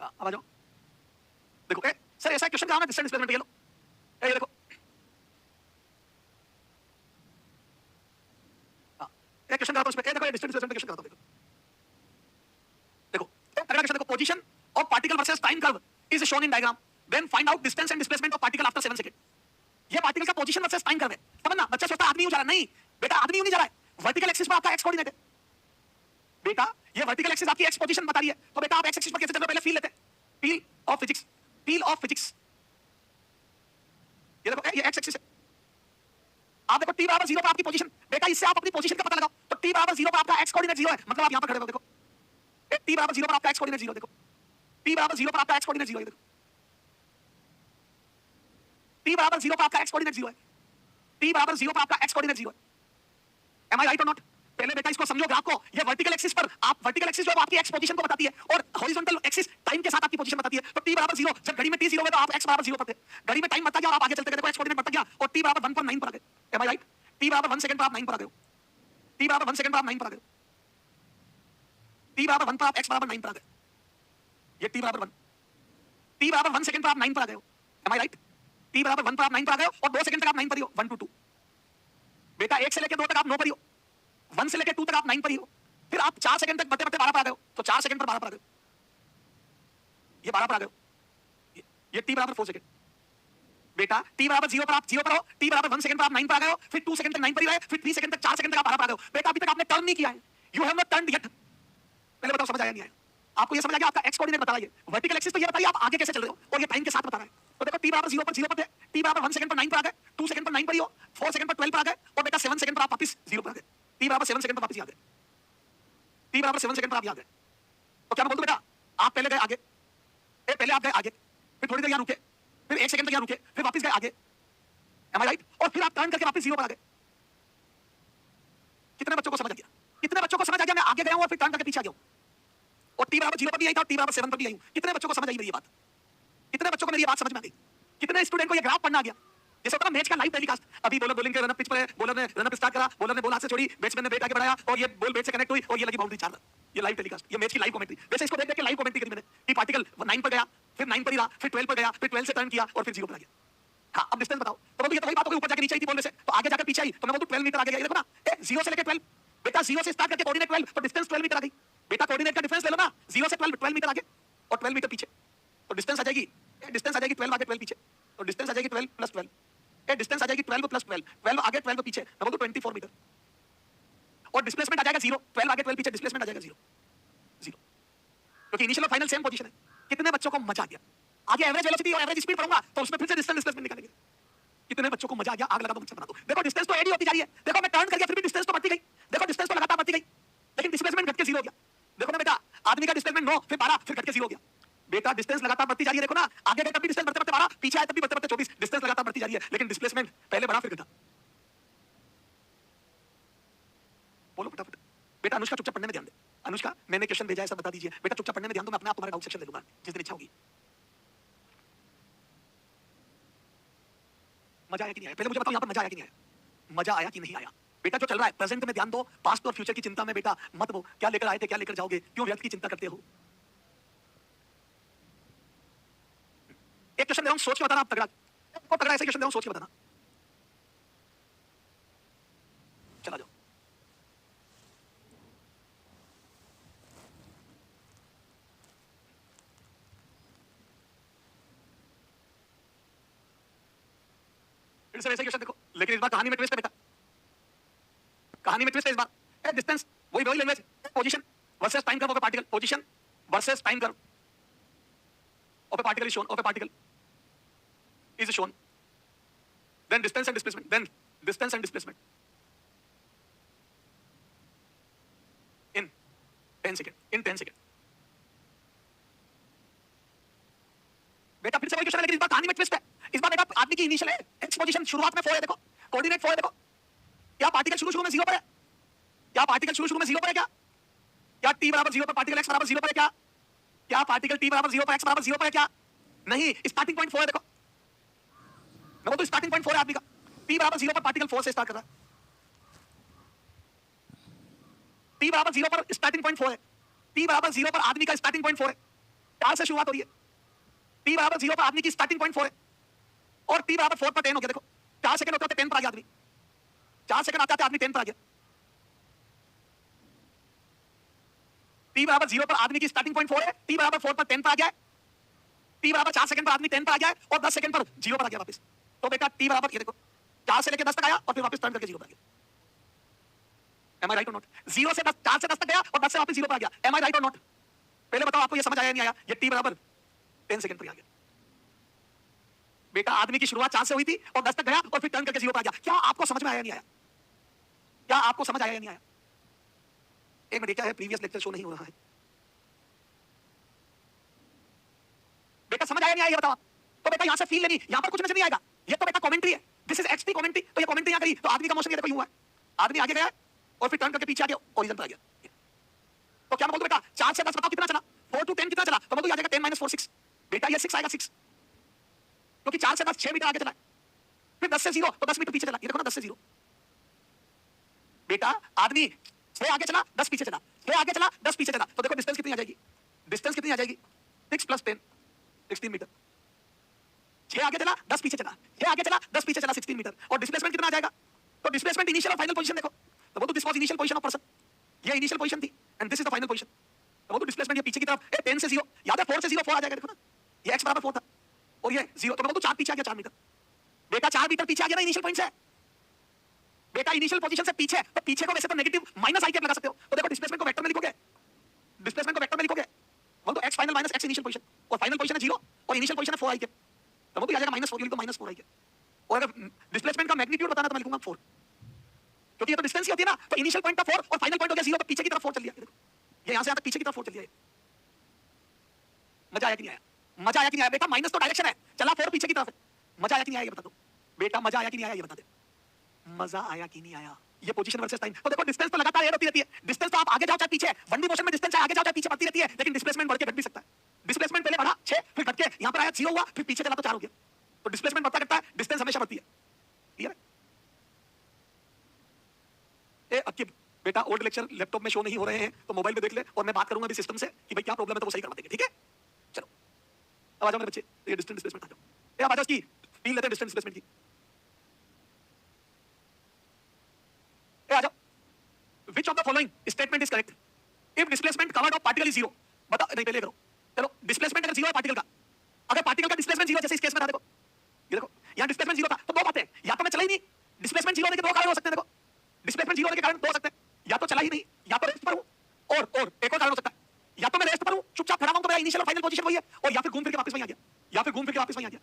अब आ जाओ. देखो सर ऐसा क्वेश्चन कहा ना डिस्टेंस डिस्प्लेसमेंट. ये लो ये देखो एक क्वेश्चन कराता हूं. इसमें देखो ये डिस्टेंस डिस्प्लेसमेंट क्वेश्चन कराता हूं. देखो अगला क्वेश्चन देखो. Position of particle versus time curve is shown in diagram. Then find out distance and displacement of particle after 7 second. ये पार्टिकल का पोजीशन वर्सेस टाइम कर्व है. समझना. बच्चा सोचता है आदमी यूं जा रहा है. नहीं बेटा आदमी यूं नहीं जा रहा है. वर्टिकल एक्सिस पर आपका एक्स कोऑर्डिनेट है. बेटा ये वर्टिकल एक्सिस आपकी एक्स पोजीशन बता रही है. तो बेटा आप एक्स एक्सिस पर कैसे चल रहे हो? पहले फील लेते हैं. Feel of physics. Feel of physics. ये देखो ये एक्स एक्सिस है. आप देखो t बराबर 0 पर आपकी पोजीशन. बेटा इससे आप अपनी पोजीशन का पता लगाओ. तो t बराबर 0 पर आपका x कोऑर्डिनेट 0 है. मतलब आप यहां पर खड़े हो. देखो t बराबर 0 पर आपका x कोऑर्डिनेट 0. देखो t बराबर 0 पर आपका x कोऑर्डिनेट 0 है. देखो t बराबर 0 पर आपका x कोऑर्डिनेट 0 है. t बराबर 0 पर आपका x कोऑर्डिनेट 0 है. एम आई राइट और नॉट? पहले बेटा इसको समझो ग्राफ को. ये वर्टिकल एक्सिस पर आप वर्टिकल एक्सिस जो है आपकी एक्स पोजीशन को बताती है और हॉरिजॉन्टल एक्सिस टाइम के साथ आपकी पोजीशन बताती है. 0, जब घड़ी में t 0 है तो आप x बराबर 0 पर थे, घड़ी में टाइम बढ़ता गया और आप आगे चलते गए, देखो x कोऑर्डिनेट बढ़ता गया और t बराबर 1 पर 9 पर आ गए। M I right? t बराबर 1 सेकंड पर आप 9 पर आ गए हो, t बराबर 1 सेकंड पर आप 9 पर आ गए हो, t बराबर 1 पर आप x बराबर 9 पर आ गए, ये t बराबर 1, t बराबर 1 सेकंड पर आप 9 पर आ गए हो। M I right? t बराबर 1 पर आप 9 पर आ गए हो और 2 सेकंड तक आप 9 पर ही हो, 1 to 2। बेटा 1 से लेकर 2 तक आप 9 पर ही हो, 1 से लेकर 2 तक आप 9 पर ही हो, फिर आप 4 सेकंड तक बढ़ते बढ़ते 12 पर आ गए हो, तो 4 सेकंड पर 12 पर आ गए हो, ये 12 पर आ गए हो, ये t बराबर 4 सेकंड। बेटा t बराबर 0 पर आप 0 पर हो, t बराबर 1 सेकंड पर आप 9 पर आ गए हो, फिर 2 सेकंड तक 9 पर ही रहे, फिर 3 सेकंड तक 4 सेकंड तक आप 12 पर आ गए हो। बेटा अभी तक आपने टर्न नहीं किया है, you have not turned yet. पहले बताओ समझ आया नहीं आया? आपको ये समझ आ गया आपका x कोऑर्डिनेट बता रहा है, वर्टिकल एक्सिस तो ये बताइए आप आगे कैसे चल रहे हो और ये टाइम के साथ बता रहा है। तो देखो t बराबर 0 पर थे, t बराबर 1 सेकंड पर 9 पर आ गए, 2 सेकंड पर 9 पर ही हो, 4 सेकंड पर 12 पर आ गए और बेटा 7 सेकंड पर आप वापस 0 पर आ गए, t बराबर 7 सेकंड पर वापस आ गए, t बराबर 7 सेकंड पर आप आ गए। तो क्या मैं बोल दूं बेटा आप पहले गए आगे, पहले आप गए आगे, फिर थोड़ी देर यहां रुके, फिर 1 सेकंड तक यहां रुके, फिर वापस गए आगे, एम आई राइट? और फिर आप टर्न करके वापस 0 पर आ गए। कितने बच्चों को समझ आ गया? कितने बच्चों को समझ आ गया मैं आगे गया हूं और फिर टर्न करके पीछे आ गया हूं और t बराबर 0 पर भी आई था और t बराबर 7 पर भी आई हूं। कितने बच्चों को समझ आई मेरी ये बात? कितने बच्चों को मेरी ये बात समझ में आ गई? कितने स्टूडेंट को ये ग्राफ पढ़ना आ गया? जैसे होता है मैच का लाइव टेलीकास्ट, अभी बॉलर बॉलिंग के रनअप पिच पर है, बॉलर ने रनअप स्टार्ट करा, बॉलर ने बॉल हाथ से छोड़ी, बैट्समैन ने बैट आगे बढ़ाया और ये बॉल बैट से कनेक्ट हुई और ये लगी बाउंड्री 4 रन। ये लाइव टेलीकास्ट, ये मैच की लाइव कमेंट्री। वैसे इसको देख देख के लाइव कमेंट्री करी मैंने कि पार्टिकल 9 पर गया, फिर 9 पर ही रहा, फिर 12 पर गया, फिर 12 से टर्न किया और फिर 0 पर आ गया। हां अब डिस्टेंस बताओ। तो बोलो ये तो वही बात हो गई, ऊपर जाके नीचे आई थी बॉल में से, तो आगे जाकर पीछे आई, तो मैं बोलूं 12 मीटर आगे गया। ये देखो ना 0 से लेकर 12, बेटा 0 से स्टार्ट करके कोऑर्डिनेट 12, तो डिस्टेंस 12 मीटर आ गई। बेटा कोऑर्डिनेट का डिफरेंस ले लो ना, 0 से 12 मीटर आगे और 12 मीटर पीछे, तो डिस्टेंस आ जाएगी, डिस्टेंस आ जाएगी 12 आगे 12 पीछे, तो डिस्टेंस आ जाएगी 12 प्लस 12, डिस्टेंस आ जाएगी 12 प्लस 12, 12 आगे 12 पीछे, मैं बोलूं 24 मीटर और डिस्प्लेसमेंट आ जाएगा 0, 12 आगे 12 पीछे, डिस्प्लेसमेंट आ जाएगा 0 0, क्योंकि इनिशियल और फाइनल सेम पोजीशन है। कितने बच्चों को मजा आ गया? आगे एवरेज वेलोसिटी और एवरेज स्पीड पढ़ूंगा तो उसमें फिर से डिस्टेंस डिस्प्लेसमेंट निकालेंगे। कितने बच्चों को मजा आ गया? आग लगा दो, मुझसे बना दो। देखो डिस्टेंस तो एडी होती जा रही है, देखो मैं टर्न कर गया फिर भी डिस्टेंस तो बढ़ती गई, देखो डिस्टेंस तो लगातार बढ़ती गई, लेकिन डिस्प्लेसमेंट घट के 0 हो गया। देखो ना बेटा आदमी का डिस्प्लेसमेंट 9 फिर 12 फिर घट के 0 हो गया। बेटा डिस्टेंस लगातार बढ़ती जा रही है, देखो ना आगे गए तब भी डिस्टेंस बढ़ते बढ़ते 12, पीछे आए तब भी बढ़ते बढ़ते 24, डिस्टेंस लगातार बढ़ती जा रही है, लेकिन डिस्प्लेसमेंट पहले बढ़ा फिर घटा। बोलो फटाफट। बेटा अनुष्का चुपचाप पढ़ने में ध्यान दे। अनुष्का मैंने क्वेश्चन भेजा है सब बता दीजिए। बेटा चुपचाप पढ़ने में ध्यान दो, मैं अपने आप तुम्हारा डाउट सेक्शन ले लूंगा जिस दिन इच्छा होगी। मजा आया कि नहीं आया? पहले मुझे बताओ यहाँ पर मजा आया कि नहीं आया? मजा आया कि नहीं आया? बेटा जो चल रहा है प्रेजेंट में ध्यान दो, पास्ट और फ्यूचर की चिंता में बेटा मत हो। क्या लेकर आए थे, क्या लेकर जाओगे, क्यों व्यर्थ की चिंता करते हो? एक क्वेश्चन दे रहा हूं, सोच के बताना। आप तगड़ा को तगड़ा ऐसे क्वेश्चन दे रहा हूं, सोच के बताना। चला जाओ। फिर से वैसे क्वेश्चन देखो, लेकिन इस बार कहानी में ट्विस्ट है बेटा, कहानी में ट्विस्ट है इस बार। डिस्टेंस वही वही language, position versus time curve of A particle, position versus time curve of A particle is shown, of A particle is shown, then distance and displacement, then distance and displacement in 10 second, in 10 second। बेटा फिर से वही question है, लेकिन इस बार कहानी में twist है। इस बार बेटा आदमी की इनिशियल है, एक्स पोजीशन शुरुआत में 4 है, देखो कोऑर्डिनेट 4 है, देखो क्या पार्टिकल शुरू में 0 पर है? क्या पार्टिकल शुरू में 0 पर है? क्या t बराबर 0 पर पार्टिकल x बराबर 0 पर है? क्या पार्टिकल t बराबर 0 पर x बराबर 0 पर है? क्या नहीं, स्टार्टिंग पॉइंट 4 है, देखो मैं तो स्टार्टिंग पॉइंट 4 है आदमी का, t बराबर 0 पर पार्टिकल 4 से स्टार्ट कर रहा है, t बराबर 0 पर स्टार्टिंग पॉइंट 4 है, t बराबर 0 पर आदमी का स्टार्टिंग पॉइंट 4 है, 4 से शुरुआत हो रही है, t बराबर 0 पर आदमी की स्टार्टिंग पॉइंट 4 है और t बराबर 4 पर 10 हो गया। देखो 4 सेकंड होते होते 10 पर आ गया आदमी, 4 सेकंड आते आते आदमी 10 पर आ गया। t बराबर 0 पर आदमी की स्टार्टिंग पॉइंट 4 है, t बराबर 4 पर 10 पर आ गया, t बराबर 4 सेकंड पर आदमी 10 पर आ गया और 10 सेकंड पर 0 पर आ गया वापस। तो बेटा t बराबर ये देखो 4 से लेकर 10 तक आया और फिर वापस टर्न करके 0 पर आ गया। एम आई राइट और नॉट? 0 से 10, 4 से 10 तक गया और 10 से वापस 0 पर आ गया। एम आई राइट और नॉट? पहले बताओ आपको ये समझ आया नहीं आया? ये t बराबर 10 सेकंड पर आ गया। बेटा आदमी की शुरुआत 4 से हुई थी और 10 तक गया और फिर टर्न करके 0 पर आ गया। क्या आपको समझ में आया नहीं आया? क्या आपको समझ आया नहीं आया? एक मिनट, क्या है प्रीवियस लेक्चर शो नहीं हो रहा है? बेटा समझ आया नहीं आया ये बताओ। तो बेटा यहां से फील लेनी, यहां पर कुछ नजर नहीं आएगा, ये तो बेटा कमेंट्री है, दिस इज एक्सटी कमेंट्री। तो ये कमेंट्री यहां करी तो आदमी का मोशन ये देखो यूं है, आदमी आगे गया और फिर टर्न करके पीछे आ गया, ओरिजिन पर आ गया। तो क्या मैं बोल दूं बेटा 4 से 10 बताओ कितना चला, 4 to 10 कितना चला? तो मैं बोल दूं आ जाएगा 10 - 4 6, बेटा ये 6 आएगा 6, क्योंकि 4 से 10 6 मीटर आगे चला है, फिर 10 से 0 तो 10 मीटर पीछे चला, ये देखो ना 10 से 0। बेटा आदमी 6 आगे चला 10 पीछे चला, 6 आगे चला 10 पीछे चला, तो देखो डिस्टेंस कितनी आ जाएगी, डिस्टेंस कितनी आ जाएगी 6 + 10 16 मीटर। 6 आगे चला 10 पीछे चला, 6 आगे चला 10 पीछे चला 16 मीटर, और डिस्प्लेसमेंट कितना आ जाएगा, तो डिस्प्लेसमेंट इनिशियल और फाइनल पोजीशन देखो, तो वो तो this was initial position of person, ये इनिशियल पोजीशन थी and this is the final position, तो वो तो डिस्प्लेसमेंट ये पीछे की तरफ 10 से 0 याद है 4 से 0 4 आ जाएगा, देखो ना ये x बराबर 4 था और ये 0, तो वो तो 4 पीछे आ गया 4 मीटर। बेटा 4 मीटर पीछे आ गया ना इनिशियल पॉइंट से, बेटा इनिशियल पोजीशन से पीछे, तो पीछे को वैसे तो नेगेटिव माइनस आई कैप लगा सकते हो, तो देखो डिस्प्लेसमेंट को वेक्टर में लिखोगे, डिस्प्लेसमेंट को वेक्टर में लिखोगे, वो तो x final minus x initial position, और फाइनल पोजीशन है 0 और इनिशियल पोजीशन है 4 आई कैप, तो वो तो आ जाएगा -4, लिख दो -4 आई कैप, और अगर डिस्प्लेसमेंट का मैग्नीट्यूड बताना तो मैं लिखूंगा 4, क्योंकि ये तो डिस्टेंस ही होती है ना, तो इनिशियल पॉइंट था 4 और फाइनल पॉइंट हो गया 0, तो पीछे की तरफ 4 चल दिया, देखो ये यहां से यहां तक पीछे की तरफ 4 चल दिया। मजा आया कि नहीं आया, मजा आया कि नहीं आया बेटा, माइनस तो डायरेक्शन है, चला 4 पीछे की तरफ है, मजा आया कि नहीं आया ये बता दो बेटा, मजा आया कि नहीं आया ये बता दे, मजा आया कि नहीं आया, ये पोजीशन वर्सेस टाइम, तो देखो डिस्टेंस तो लगातार ऐड होती रहती है, डिस्टेंस तो आप आगे जाओ चाहे पीछे, 1D मोशन में डिस्टेंस चाहे आगे जाओ चाहे पीछे बढ़ती रहती है, लेकिन डिस्प्लेसमेंट बढ़ के घट भी सकता है, डिस्प्लेसमेंट पहले बढ़ा 6 फिर घट के यहां पर आया 0 हुआ, फिर पीछे चला तो 4 हो गया, तो डिस्प्लेसमेंट बढ़ता रहता है, डिस्टेंस हमेशा बढ़ती है, क्लियर है? ए अब की बेटा ओल्ड लेक्चर लैपटॉप में शो नहीं हो रहे हैं, तो मोबाइल पे देख ले, और मैं बात करूंगा अभी सिस्टम से कि भाई क्या प्रॉब्लम है, तो वो सही करवा देंगे, ठीक है? चलो अब आ जाओ मेरे बच्चे, ये डिस्टेंस डिस्प्लेसमेंट आ जाओ, ए अब आ जाओ इसकी फील लेते हैं डिस्टेंस डिस्प्लेसमेंट की, ए आ जाओ, which of the following statement is correct if displacement covered of particle is 0, बताओ, नहीं पहले करो, चलो डिस्प्लेसमेंट अगर 0 है पार्टिकल का, अगर पार्टिकल का डिस्प्लेसमेंट 0 जैसे इस केस में था, देखो ये देखो यहां डिस्प्लेसमेंट 0 था, तो दो बातें, या तो मैं चला ही नहीं, डिस्प्लेसमेंट 0 होने के दो कारण हो सकते हैं, देखो डिस्प्लेसमेंट 0 होने के कारण दो हो सकते हैं, या तो चला ही नहीं, या तो रेस्ट पर हूं, और एक और कारण हो सकता है, या तो मैं रेस्ट पर हूं चुपचाप खड़ा हूं, तो मेरा इनिशियल और फाइनल पोजीशन वही है, और या फिर घूम फिर के वापस वहीं आ गया, या फिर घूम फिर के वापस वहीं आ गया,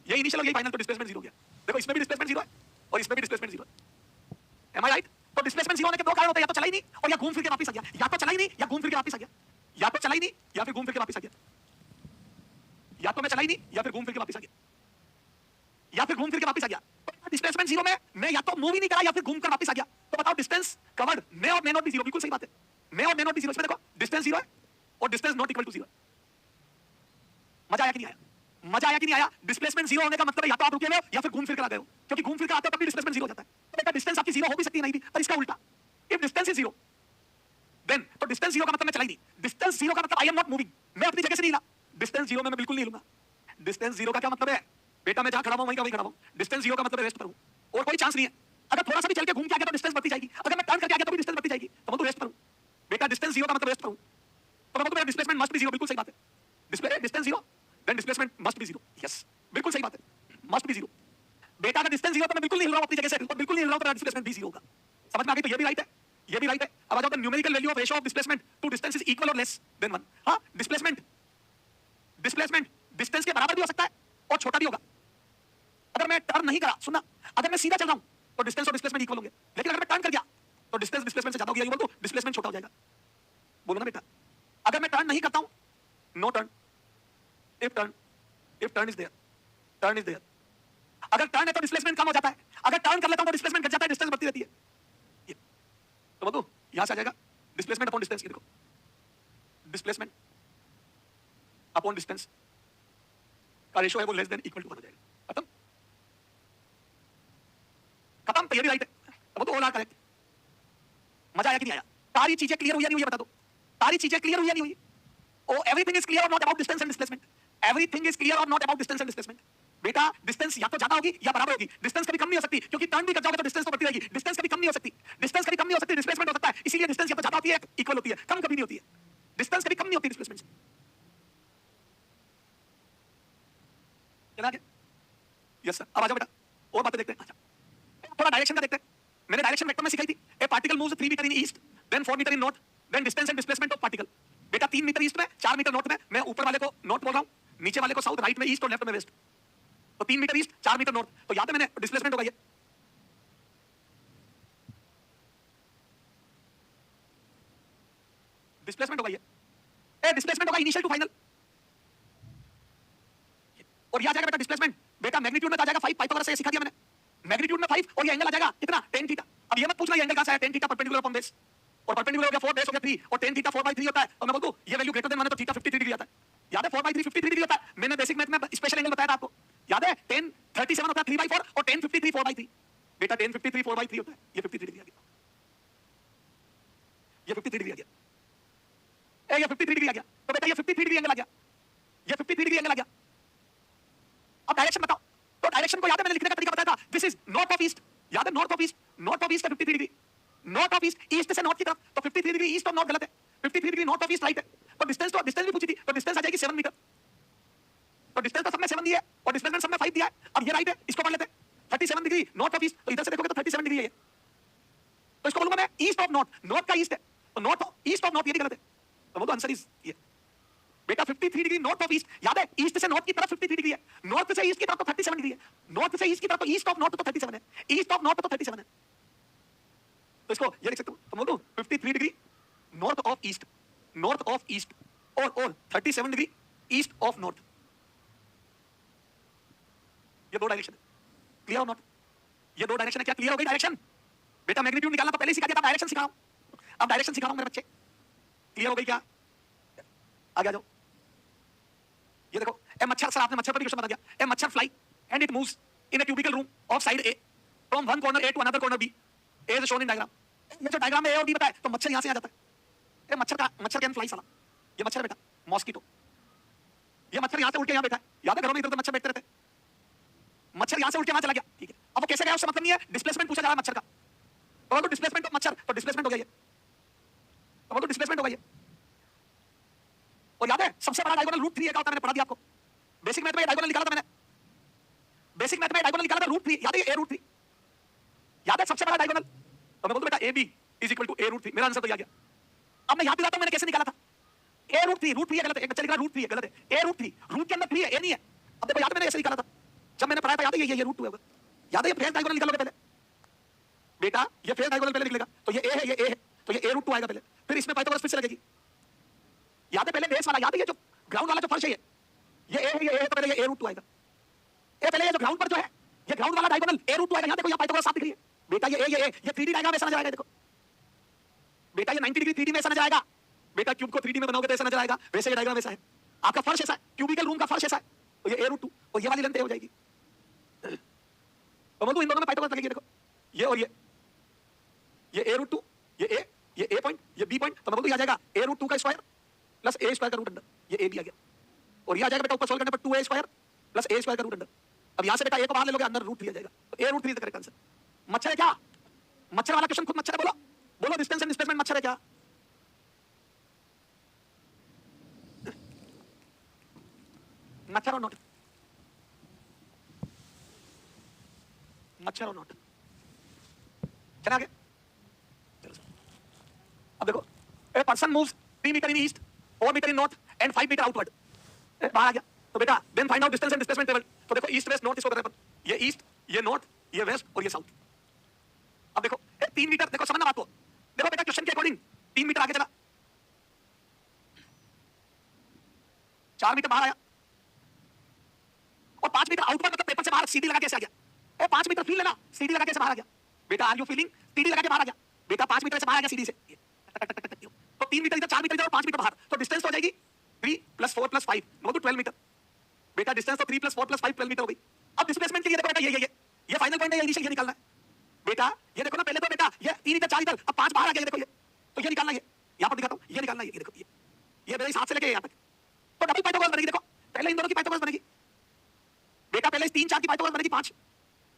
ये इनिशियल और ये फाइनल, तो डिस्प्लेसमेंट 0 हो गया, देखो इसमें भी डिस्प्लेसमेंट 0 है और इसमें भी डिस्प्लेसमेंट 0 है, एम आई राइट? तो डिस्प्लेसमेंट 0 होने के दो कारण होते हैं, या तो चला ही नहीं और या घूम फिर के वापस आ गया, या तो चला ही नहीं या घूम फिर के वापस आ गया, या तो चला ही नहीं या फिर घूम फिर के वापस आ गया, या तो मैं चला ही नहीं या फिर घूम फिर के वापस आ गया, या फिर घूम फिर के वापस आ गया, तो डिस्प्लेसमेंट 0 में मैं या तो मूव ही नहीं करा या फिर घूम कर वापस आ गया, तो बताओ डिस्टेंस कवर्ड मे और मे नॉट बी 0, बिल्कुल सही बात है, मे और मे नॉट बी 0, इसमें देखो डिस्टेंस 0 है और डिस्टेंस नॉट इक्वल टू 0, मजा आया कि नहीं आया, मजा आया कि नहीं आया, डिस्प्लेसमेंट 0 होने का मतलब है या तो आप रुके हुए हो या फिर घूम फिर कर आ गए हो, क्योंकि घूम फिर कर आते हो तब भी डिस्प्लेसमेंट 0 हो जाता है, तो बेटा डिस्टेंस आपकी 0 हो भी सकती है नहीं भी, पर इसका उल्टा, इफ डिस्टेंस इज 0 देन, तो डिस्टेंस 0 का मतलब मैं चला ही नहीं, डिस्टेंस 0 का मतलब आई एम नॉट मूविंग, मैं अपनी जगह से नहीं हिला, डिस्टेंस 0 में मैं बिल्कुल नहीं हिलूंगा, डिस्टेंस 0 का क्या मतलब है बेटा, मैं जहां खड़ा हूं वहीं का वहीं खड़ा हूं, डिस्टेंस 0 का मतलब रेस्ट पर हूं, और कोई चांस नहीं है, अगर थोड़ा सा भी चल के घूम के आ गया तो डिस्टेंस बढ़ती जाएगी, अगर मैं टर्न करके आ गया तो भी डिस्टेंस बढ़ती जाएगी, तो मैं तो रेस्ट पर हूं, बेटा डिस्टेंस 0 का मतलब रेस्ट पर हूं, तो मैं तो मेरा डिस्प्लेसमेंट मस्ट बी 0, बिल्कुल सही बात है, distance 0 then displacement must be 0, yes बिल्कुल सही बात है, मस्ट बी 0, बेटा अगर डिस्टेंस 0 तो मैं बिल्कुल नहीं हिल रहा हूं अपनी जगह से, बिल्कुल नहीं हिल रहा हूं, तो डिस्प्लेसमेंट भी 0 होगा, समझ में आ गई? तो ये भी राइट है, ये भी राइट है, अब आ जाओ, the numerical value of ratio of displacement to distance is equal और लेस देन 1, हां डिस्प्लेसमेंट डिस्टेंस के बराबर भी हो सकता है और छोटा भी होगा, अगर मैं टर्न नहीं करा, सुनना, अगर मैं सीधा चल रहा हूं तो डिस्टेंस और डिस्प्लेसमेंट इक्वल होंगे, लेकिन अगर मैं टर्न कर गया तो डिस्टेंस डिस्प्लेसमेंट से ज्यादा हो गया, ये बोल तो डिस्प्लेसमेंट छोटा हो जाएगा, बोलो ना बेटा, अगर मैं टर्न नहीं करता हूं, no turn, if turn is there, turn is there, अगर टर्न है तो डिस्प्लेसमेंट कम हो जाता है, अगर टर्न कर लेता हूं तो डिस्प्लेसमेंट घट जाता है, डिस्टेंस बढ़ती रहती है, ये तो बोलो यहां से आ जाएगा डिस्प्लेसमेंट अपॉन डिस्टेंस, ये देखो डिस्प्लेसमेंट अपॉन डिस्टेंस का रेशियो है वो लेस देन इक्वल टू 1 हो जाएगा, खत्म खत्म, तो ये भी राइट है, तो ऑल आर करेक्ट, मजा आया कि नहीं आया, सारी चीजें क्लियर हुई या नहीं हुई बता दो, सारी चीजें क्लियर हुई या नहीं हुई, ओ एवरीथिंग इज क्लियर और not about distance and displacement, everything is clear और not about distance and displacement, बेटा डिस्टेंस या तो ज्यादा होगी या बराबर होगी, डिस्टेंस कभी कम नहीं हो सकती, क्योंकि टर्न भी कर जाओगे तो डिस्टेंस तो बढ़ती रहेगी, डिस्टेंस कभी कम नहीं हो सकती, डिस्टेंस कभी कम नहीं हो सकती, डिस्प्लेसमेंट हो सकता है, इसीलिए डिस्टेंस या तो ज्यादा होती है इक्वल होती है, कम कभी नहीं होती है, डिस्टेंस कभी कम नहीं होती डिस्प्लेसमेंट से, चला गया, यस सर, अब आ जाओ बेटा और बातें देखते हैं, अच्छा थोड़ा डायरेक्शन का देखते हैं, मैंने डायरेक्शन वेक्टर में सिखाई थी, a particle moves 3 metre in east then 4 metre in north then distance and displacement of particle, बेटा 3 मीटर ईस्ट में 4 मीटर नॉर्थ में, मैं ऊपर वाले को नॉर्थ बोल रहा हूं, नीचे वाले को साउथ, राइट में ईस्ट और लेफ्ट में वेस्ट, तो 3 मीटर ईस्ट 4 मीटर नॉर्थ, तो याद है मैंने डिस्प्लेसमेंट होगा ये, डिस्प्लेसमेंट होगा ये, ए डिस्प्लेसमेंट होगा इनिशियल टू फाइनल, और यहां जाएगा बेटा डिस्प्लेसमेंट, बेटा मैग्नीट्यूड में आ जाएगा 5, पाइथागोरस से सिखा दिया मैंने, मैग्नीट्यूड में 5 और ये एंगल आ जाएगा कितना tan थीटा, अब ये मत पूछना ये एंगल कहां से आया, tan theta perpendicular upon base, और परपेंडिकुलर हो गया 4, बेस हो गया 3 और tan थीटा 4/3 होता है, और मैं बोलता हूं ये वैल्यू ग्रेटर देन 1 है तो थीटा 53 डिग्री आता है, याद है 4/3 53 डिग्री होता है, बेसिक मैथ में स्पेशल एंगल बताया था आपको, याद है? 10 37 होता है 3/4 और 10 53 4/3। बेटा 10 53 4/3 होता है, ये 53 डिग्री आ गया, ये 53 डिग्री आ गया, ये 53 डिग्री आ गया। तो बेटा ये 53 डिग्री एंगल आ गया, ये 53 डिग्री एंगल आ गया। अब डायरेक्शन बताओ, तो डायरेक्शन को याद है मैंने लिखने का तरीका बताया था, this is north of east, याद है? North of east, north of east का 53 degree, north of east, east से नॉर्थ की तरफ, तो 53 डिग्री ईस्ट और नॉर्थ गलत है, 53 degree north of east right है। तो डिस्टेंस भी पूछी थी, तो डिस्टेंस आ जाएगी 7 मीटर, तो डिस्टेंस तो सब में 7 दिया है और डिस्प्लेसमेंट सब में 5 दिया है। अब ये राइट है, इसको पढ़ लेते हैं, 37 डिग्री नॉर्थ ऑफ ईस्ट, तो इधर से देखोगे तो 37 डिग्री है ये, तो इसको बोलूंगा मैं ईस्ट ऑफ नॉर्थ, नॉर्थ का ईस्ट है, तो नॉर्थ ईस्ट ऑफ नॉर्थ, ये भी गलत है, तो बोलो आंसर इज ये। बेटा 53 डिग्री नॉर्थ ऑफ ईस्ट, याद है? ईस्ट से नॉर्थ की तरफ 53 डिग्री है, नॉर्थ से ईस्ट की तरफ तो 37 डिग्री है, नॉर्थ से ईस्ट की तरफ तो ईस्ट ऑफ नॉर्थ तो 37 है, ईस्ट ऑफ नॉर्थ तो 37 है, तो इसको ये लिख सकता हूं, तो बोल दूं 53 degree north of east, north of east और 37 डिग्री ईस्ट ऑफ नॉर्थ, ये दो डायरेक्शन है, क्लियर हो नॉट? ये दो डायरेक्शन है, क्या क्लियर हो गई डायरेक्शन? बेटा मैग्नीट्यूड निकालना तो पहले ही सिखा दिया था, डायरेक्शन सिखा रहा हूं, अब डायरेक्शन सिखा रहा हूं मेरे बच्चे, क्लियर हो गई क्या? आगे आ जाओ, ये देखो, ए मच्छर, सर आपने मच्छर पर भी क्वेश्चन बना दिया, a machhar fly and it moves in a cubical room of side a from one corner A to another corner B as shown in diagram. ये जो डायग्राम में ए और बी बताया, तो मच्छर यहां से आ जाता है, ए मच्छर कैन फ्लाई, साला ये मच्छर है बेटा, मॉस्किटो, ये मच्छर यहां से उड़ के यहां बैठा है, याद है? घरों में इधर उधर मच्छर बैठते रहते हैं, मच्छर यहां से उड़ के वहां चला गया, ठीक है? अब वो कैसे गया उससे मतलब नहीं है, डिस्प्लेसमेंट पूछा जा रहा है मच्छर का, तो डिस्प्लेसमेंट ऑफ मच्छर, तो डिस्प्लेसमेंट हो गया ये, तो डिस्प्लेसमेंट हो गया ये। और याद है सबसे बड़ा डायगोनल √3 का होता है, मैंने पढ़ा दिया आपको, बेसिक मैथ में डायगोनल निकाला था मैंने, बेसिक मैथ में डायगोनल निकाला था √3, याद है? ए √3, याद है? सबसे बड़ा डायगोनल, तो मैं बोलूं बेटा AB = A √3, मेरा आंसर तो आ गया। अब मैं याद दिलाता हूं मैंने कैसे निकाला था, A √3 गलत है, एक बच्चा लिख रहा है √3 है, गलत है, A √3, रूट के अंदर 3 है, A नहीं है। अब देखो याद है मैंने ऐसे निकाला था, जब मैंने पढ़ाया था, याद है? ये √2 है, याद है? ये फेस डायगोनल निकालोगे पहले बेटा, ये फेस डायगोनल पहले निकलेगा, तो ये A है, ये A है, तो ये A √2 आएगा पहले, फिर इसमें पाइथागोरस फिर से लगेगी, याद है? पहले बेस वाला, याद है? ये जो ग्राउंड वाला जो फर्श है ये A है, ये A है, तो पहले ये A √2 आएगा, ए पहले ये जो ग्राउंड पर जो है, ये ग्राउंड वाला डायगोनल A √2 आएगा, यहां देखो, यहां पाइथागोरस साफ दिख रही है बेटा, ये A, ये 3D डायग्राम ऐसा नजर आएगा, देखो बेटा, ये 90 डिग्री 3D में ऐसा नजर आएगा बेटा, क्यूब को 3D में बनाओगे तो ऐसा नजर आएगा, वैसे ये डायग्राम ऐसा है, आपका फर्श ऐसा है, क्यूबिकल रूम का फर्श ऐसा है, तो ये A √2 और ये वाली लेंथ हो जाएगी, तो बोल दो इन दोनों में पाइथागोरस लगेगी, देखो ये और ये A √2, ये A पॉइंट, ये B पॉइंट, तो मैं बोल दूं आ जाएगा A √2 का स्क्वायर प्लस A स्क्वायर का रूट अंडर, ये A भी आ गया, और ये आ जाएगा बेटा ऊपर सोल्व करने पर 2A square plus A square का रूट अंडर। अब यहां से बेटा A को बाहर ले लोगे, अंदर √3 आ जाएगा, तो A √3 is the correct answer. मच्छर है क्या? मच्छर वाला क्वेश्चन खुद मच्छर है, बोलो बोलो, डिस्टेंस एंड डिस्प्लेसमेंट मच्छर है क्या? मच्छर और नॉट, मच्छर और नॉट, चला आगे, चलो अब देखो, a person moves 3 metre in east, 4 metre in north and 5 metre outward, बाहर आ गया, तो बेटा then find out distance and displacement table, तो देखो ईस्ट वेस्ट नॉर्थ इसको करना है, ये ईस्ट, ये नॉर्थ, ये वेस्ट और ये साउथ। अब देखो 3 मीटर, देखो समझना बात को, देखो बेटा क्वेश्चन के अकॉर्डिंग 3 मीटर आगे चला, 4 मीटर बाहर आया, और 5 मीटर आउटवर्ड, मतलब पेपर से बाहर सीढ़ी लगा के ऐसे आ गया, 5 मीटर फील लेना, सीढ़ी लगा के ऐसे बाहर आ गया बेटा, आर यू फीलिंग? सीढ़ी लगा के बाहर आ गया बेटा, 5 मीटर से बाहर आ गया सीढ़ी से, तो 3 मीटर इधर, 4 मीटर इधर और 5 मीटर बाहर, तो डिस्टेंस हो जाएगी 3 + 4 + 5 नो तो 12 मीटर बेटा, डिस्टेंस तो 3 + 4 + 5 12 मीटर हो गई। अब डिस्प्लेसमेंट के लिए देखो बेटा, ये फाइनल पॉइंट है, ये इनिशियल, ये निकालना है बेटा, ये देखो ना पहले तो बेटा ये 3 इधर 4 इधर, अब 5 बाहर आ गया, ये देखो ये, तो ये निकालना है, यहां पर दिखाता हूं, ये निकालना है, ये देखो ये मेरे हाथ से लेके यहां तक, तो डबल पाइथागोरस बनेगी, देखो पहले इन दोनों की पाइथागोरस बनेगी बेटा, पहले इस 3 4 की पाइथागोरस बनेगी 5,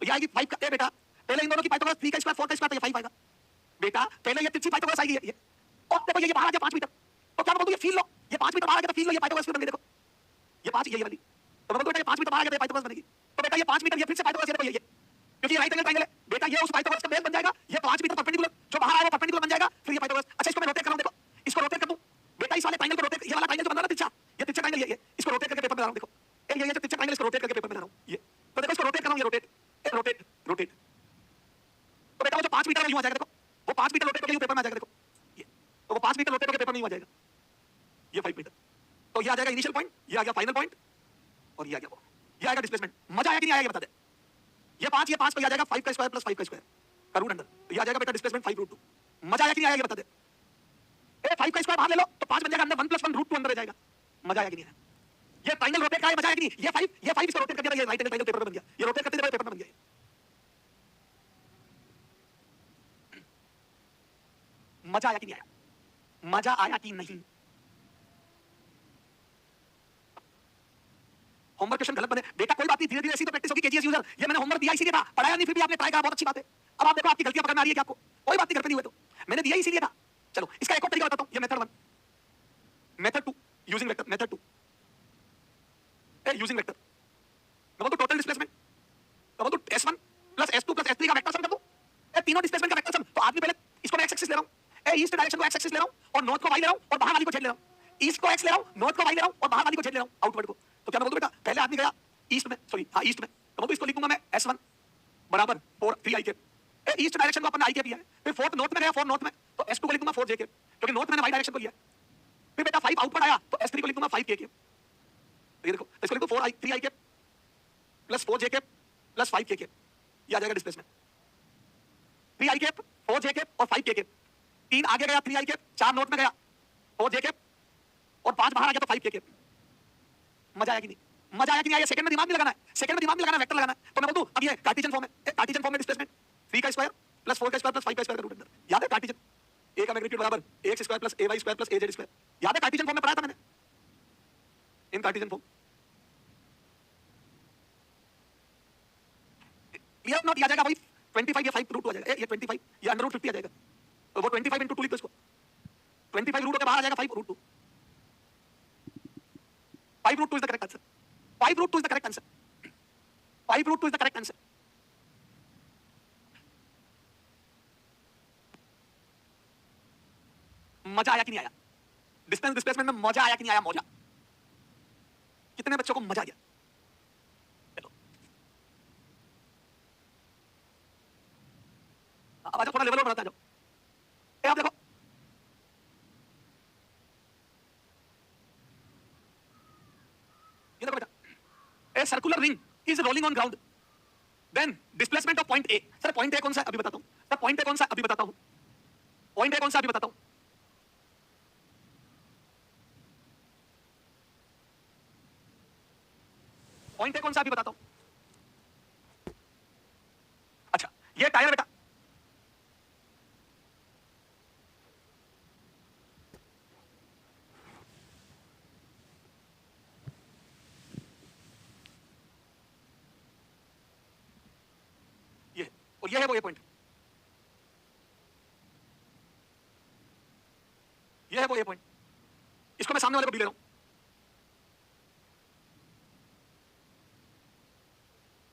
तो ये आएगी 5 का, बेटा पहले इन दोनों की पाइथागोरस 3 का स्क्वायर 4 का स्क्वायर, तो ये 5 आएगा बेटा, पहले ये तिरछी पाइथागोरस आएगी ये, और देखो ये बाहर आ गया 5 मीटर, तो क्या बोलूं, ये फील लो, ये 5 मीटर बाहर आ गया, तो फील लो, ये पाइथागोरस बन गई, देखो ये 5, ये वाली, तो मैं बोलूं बेटा ये 5 मीटर बाहर आ गया, तो पाइथागोरस बनेगी, तो बेटा ये 5 मीटर, ये फिर से पाइथागोरस, ये देखो ये, क्योंकि ये राइट एंगल ट्रायंगल है बेटा, ये उस पाइथागोरस का बेस बन जाएगा, ये 5 मीटर परपेंडिकुलर, जो बाहर आया वो परपेंडिकुलर बन जाएगा, फिर ये पाइथागोरस। अच्छा इसको मैं रोटेट कर रहा हूं, देखो इसको रोटेट कर दूं बेटा, इस वाले ट्रायंगल को रोटेट, ये वाला ट्रायंगल जो बन रहा है ना तिरछा, ये तिरछा ट्रायंगल, ये इसको रोटेट करके पेपर में ला रहा हूं, देखो ये जो तिरछा ट्रायंगल, इसको रोटेट करके पेपर में ला रहा हूं, ये तो देखो इसको रोटेट कर रहा हूं, ये रोटेट रोटेट रोटेट, तो बेटा वो जो 5 मीटर है यूं आ जाएगा, देखो वो 5 मीटर रोटेट करके पेपर में आ जाएगा, देखो ये, तो वो 5 मीटर रोटेट करके पेपर में यूं आ जाएगा, ये 5 मीटर, तो ये आ जाएगा इनिशियल पॉइंट, ये आ गया फाइनल पॉइंट, और ये आ गया वो, ये आएगा डिस्प्लेसमेंट। मजा आया कि नहीं आया ये बता दे, ये 5 तो ये आ जाएगा 5 का स्क्वायर प्लस 5 का स्क्वायर का रूट अंडर, तो ये आ जाएगा बेटा डिस्प्लेसमेंट 5 √2। मजा आया कि नहीं आया ये बता दे, ए 5 का स्क्वायर बाहर ले लो, तो 5 बन जाएगा अंदर, 1 + 1 √2 अंदर आ जाएगा, मजा आया कि नहीं आया? ये ट्रायंगल रोटेट का है, मजा आया कि नहीं? ये 5 इसको रोटेट कर दिया, ये राइट एंगल ट्रायंगल पेपर में बन गया, ये रोटेट करते पेपर में बन गया। मजा आया कि नहीं आया? मजा आया कि नहीं? होमवर्क क्वेश्चन गलत बने बेटा कोई बात नहीं, धीरे धीरे ऐसी तो प्रैक्टिस होगी। केजीएस यूजर, ये मैंने होमवर्क दिया इसीलिए था, पढ़ाया नहीं फिर भी आपने ट्राई करा, बहुत अच्छी बात है। अब आप देखो आपकी गलतियां पकड़ में आ रही है क्या आपको? कोई बात नहीं, घर पे नहीं हुए तो मैंने दिया इसीलिए था। चलो इसका एक और तरीका बताता हूं, ये method 1, method 2 using vector, method 2 using vector. मैं बोलूं टोटल डिस्प्लेसमेंट, मैं बोलूं S1 plus S2 plus S3 का वेक्टर सम कर दूं, ये तीनों डिस्प्लेसमेंट का वेक्टर सम। तो आदमी पहले इसको मैं एक्स एक्सिस ले रहा हूं, ईस्ट डायरेक्शन को एक्स एक्सिस ले रहा हूं और नॉर्थ को वाई ले रहा हूं और बाहर वाली को जेड ले रहा हूं। ईस्ट को एक्स ले रहा हूं, नॉर्थ को वाई ले रहा हूं और बाहर वाली को जेड ले रहा हूं, आउटवर्ड को। तो क्या मैं बोलूं बेटा, पहले आदमी गया ईस्ट में, सॉरी हां ईस्ट में, तो बोलूं इसको लिखूंगा मैं S1 बराबर 4 3 i कैप, ईस्ट डायरेक्शन को अपन i कैप लिया है। फिर फोर्थ नॉर्थ में गया, 4 नॉर्थ में, तो S2 को लिखूंगा 4 j कैप, क्योंकि नॉर्थ मैंने y डायरेक्शन को लिया। फिर बेटा 5 आउटवर्ड आया तो S3 को लिखूंगा 5 k कैप। ये देखो इसको लिखो 4 i 3 i cap plus 4 j cap plus 5 k cap, ये आ जाएगा displacement. 3 i cap 4 j cap और 5 k कैप, 3 आगे गया 3 i कैप, 4 नॉर्थ में गया 4 j कैप और 5 बाहर आ गया तो 5 k कैप। मजा आया कि नहीं? मजा आया कि नहीं आया? सेकंड में दिमाग नहीं लगाना है, सेकंड में दिमाग नहीं लगाना, वेक्टर लगाना है। तो मैं बोल दूं अब ये कार्टेशियन फॉर्म है, कार्टेशियन फॉर्म में डिस्प्लेसमेंट 3 का स्क्वायर प्लस 4 का स्क्वायर प्लस 5 का स्क्वायर का रूट अंदर, याद है कार्टेशियन? a का मैग्नीट्यूड बराबर ax square plus ay square plus az square, याद है कार्टेशियन फॉर्म में पढ़ा था मैंने, in Cartesian form. Clear not? आ जाएगा वही 25, ये 5 रूट 2 आ जाएगा, ये 25 ये अंडर रूट 50 आ जाएगा, तो वो 25 into 2 लिख दो इसको, 25 रूट के बाहर आ जाएगा 5 root 2, 5 root 2 is the correct answer, 5 root 2 is the correct answer, 5 root 2 is the correct answer. मजा आया कि नहीं आया? डिस्प्लेसमेंट में मजा आया कि नहीं आया? मौजा। कितने बच्चों को मजा आया? चलो अब आजा, थोड़ा लेवल और बढ़ाते जाओ। ए आप देखो, ये देखो बेटा, a circular ring is rolling on ground, then displacement of point A. Sir point A कौन सा है? अभी बताता हूं सर, पॉइंट ए कौन सा है? अभी बताता हूं, पॉइंट ए कौन सा? अभी बताता हूं। पॉइंट ए कौन सा? अभी बताता हूं। अच्छा ये टायर बेटा, ये और ये है वो, ये पॉइंट, ये है वो, ये पॉइंट, इसको मैं सामने वाले को बी ले रहा हूं।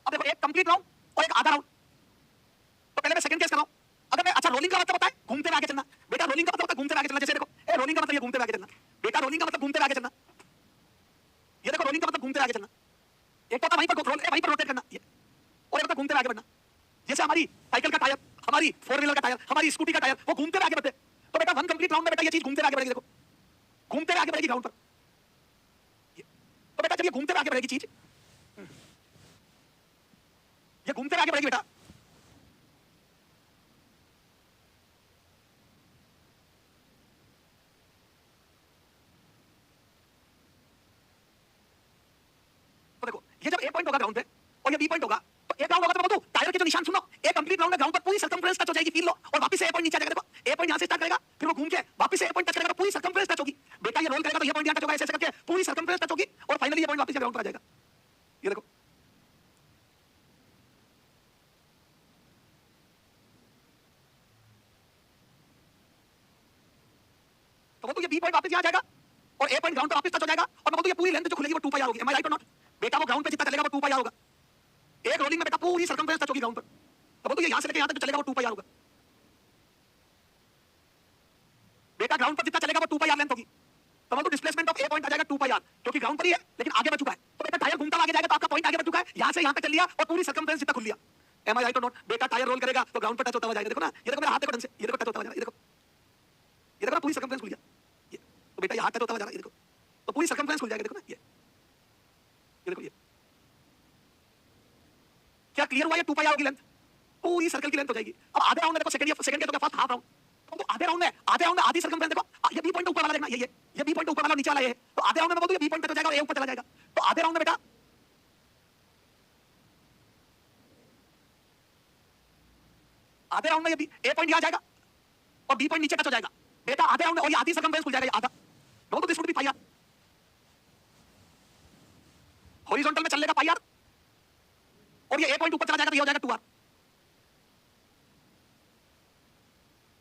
अब देखो एक कंप्लीट राउंड और एक आधा राउंड, तो पहले मैं सेकंड केस कर रहा हूं। अगर मैं, अच्छा रोलिंग का मतलब पता है? घूमते हुए आगे चलना बेटा, रोलिंग का मतलब होता है घूमते हुए आगे चलना। जैसे देखो ए रोलिंग का मतलब ये घूमते हुए आगे चलना बेटा, रोलिंग का मतलब घूमते हुए आगे चलना। ये देखो रोलिंग का मतलब घूमते हुए आगे चलना, एक तो होता वहीं पर वहीं पर रोटेट करना, ये और एक होता घूमते हुए आगे बढ़ना। जैसे हमारी साइकिल का टायर, हमारी 4 व्हीलर का टायर, हमारी स्कूटी का टायर, वो घूमते हुए आगे बढ़ते। तो बेटा वन कंप्लीट राउंड में बेटा ये चीज घूमते हुए आगे बढ़ेगी, देखो घूमते हुए आगे बढ़ेगी ग्राउंड पर। तो बेटा जब ये घूमते हुए आगे बढ़ेगी चीज, ये घूमते हुए आगे बढ़ेगी बेटा, तो देखो ये जब ए पॉइंट होगा ग्राउंड पे और ये बी पॉइंट होगा, तो ए ग्राउंड होगा, तो मैं बोलूं टायर के जो निशान सुनो, ए कंप्लीट राउंड में ग्राउंड पर पूरी सर्कमफ्रेंस टच हो जाएगी, फील लो, और वापस से ए पॉइंट नीचे आ जाएगा। देखो ए पॉइंट यहां से स्टार्ट करेगा, फिर वो घूम के वापस से ए पॉइंट टच करेगा, तो पूरी सर्कमफ्रेंस टच होगी बेटा। ये रोल करेगा तो ये पॉइंट यहां टच होगा, ऐसे करके पूरी सर्कमफ्रेंस टच होगी और फाइनली ये पॉइंट वापस ग्राउंड पर आ जाएगा। ये देखो तो वो तो ये बी पॉइंट वापस यहां आ जाएगा और ए पॉइंट ग्राउंड पे वापस टच हो जाएगा, और मैं बोलूं ये पूरी लेंथ जो खुलेगी वो 2 पाई आर होगी। एम आई राइट और नॉट बेटा? वो ग्राउंड पे जितना चलेगा वो 2 पाई आर होगा। एक रोलिंग में बेटा पूरी सर्कमफ्रेंस टच होगी ग्राउंड पर, तो वो तो ये यहां से लेके यहां तक जो चलेगा वो 2 पाई आर होगा बेटा। ग्राउंड पर जितना चलेगा वो 2 पाई आर लेंथ होगी, तो वो तो डिस्प्लेसमेंट ऑफ ए पॉइंट आ जाएगा 2 पाई आर, क्योंकि ग्राउंड पर ही है लेकिन आगे बढ़ चुका है। तो बेटा टायर घूमता आगे जाएगा तो आपका पॉइंट आगे बढ़ चुका है, यहां से यहां तक चल लिया और पूरी सर्कमफ्रेंस जितना खुल लिया। एम आई राइट और नॉट बेटा? टायर रोल करेगा तो ग्राउंड पर टच होता हुआ जाएगा, देखो ना, ये देखो मेरा हाथ देखो ढंग से, ये देखो टच होता हुआ जा रहा है, ये देखो ना पूरी सर्कमफ्रेंस खुल गया, ये तो बेटा ये हाथ टच होता हुआ जा रहा है, ये देखो तो पूरी सर्कमफ्रेंस खुल जाएगा, देखो ना ये देखो, ये क्या क्लियर हुआ? ये 2 पाई आर होगी लेंथ, पूरी सर्कल की लेंथ हो जाएगी। अब आधे राउंड में देखो, सेकंड के तो क्या फर्स्ट हाफ राउंड, तो आधे राउंड में आधी सर्कमफ्रेंस देखो, ये बी पॉइंट ऊपर वाला देखना, ये बी पॉइंट ऊपर वाला नीचे वाला ये, तो आधे राउंड में मैं बोलूं ये बी पॉइंट तक जाएगा और ए ऊपर चला जाएगा, तो आधे राउंड में बेटा आधे राउंड में ये ए पॉइंट यहां जाएगा और बी पॉइंट नीचे टच हो जाएगा बेटा आधे राउंड में, और ये आधी सर्कमफ्रेंस खुल जाएगा, ये आधा, नो तो this would be pi r, horizontal में चलेगा पाई आर और ये ए पॉइंट ऊपर चला जाएगा तो ये हो जाएगा 2 आर,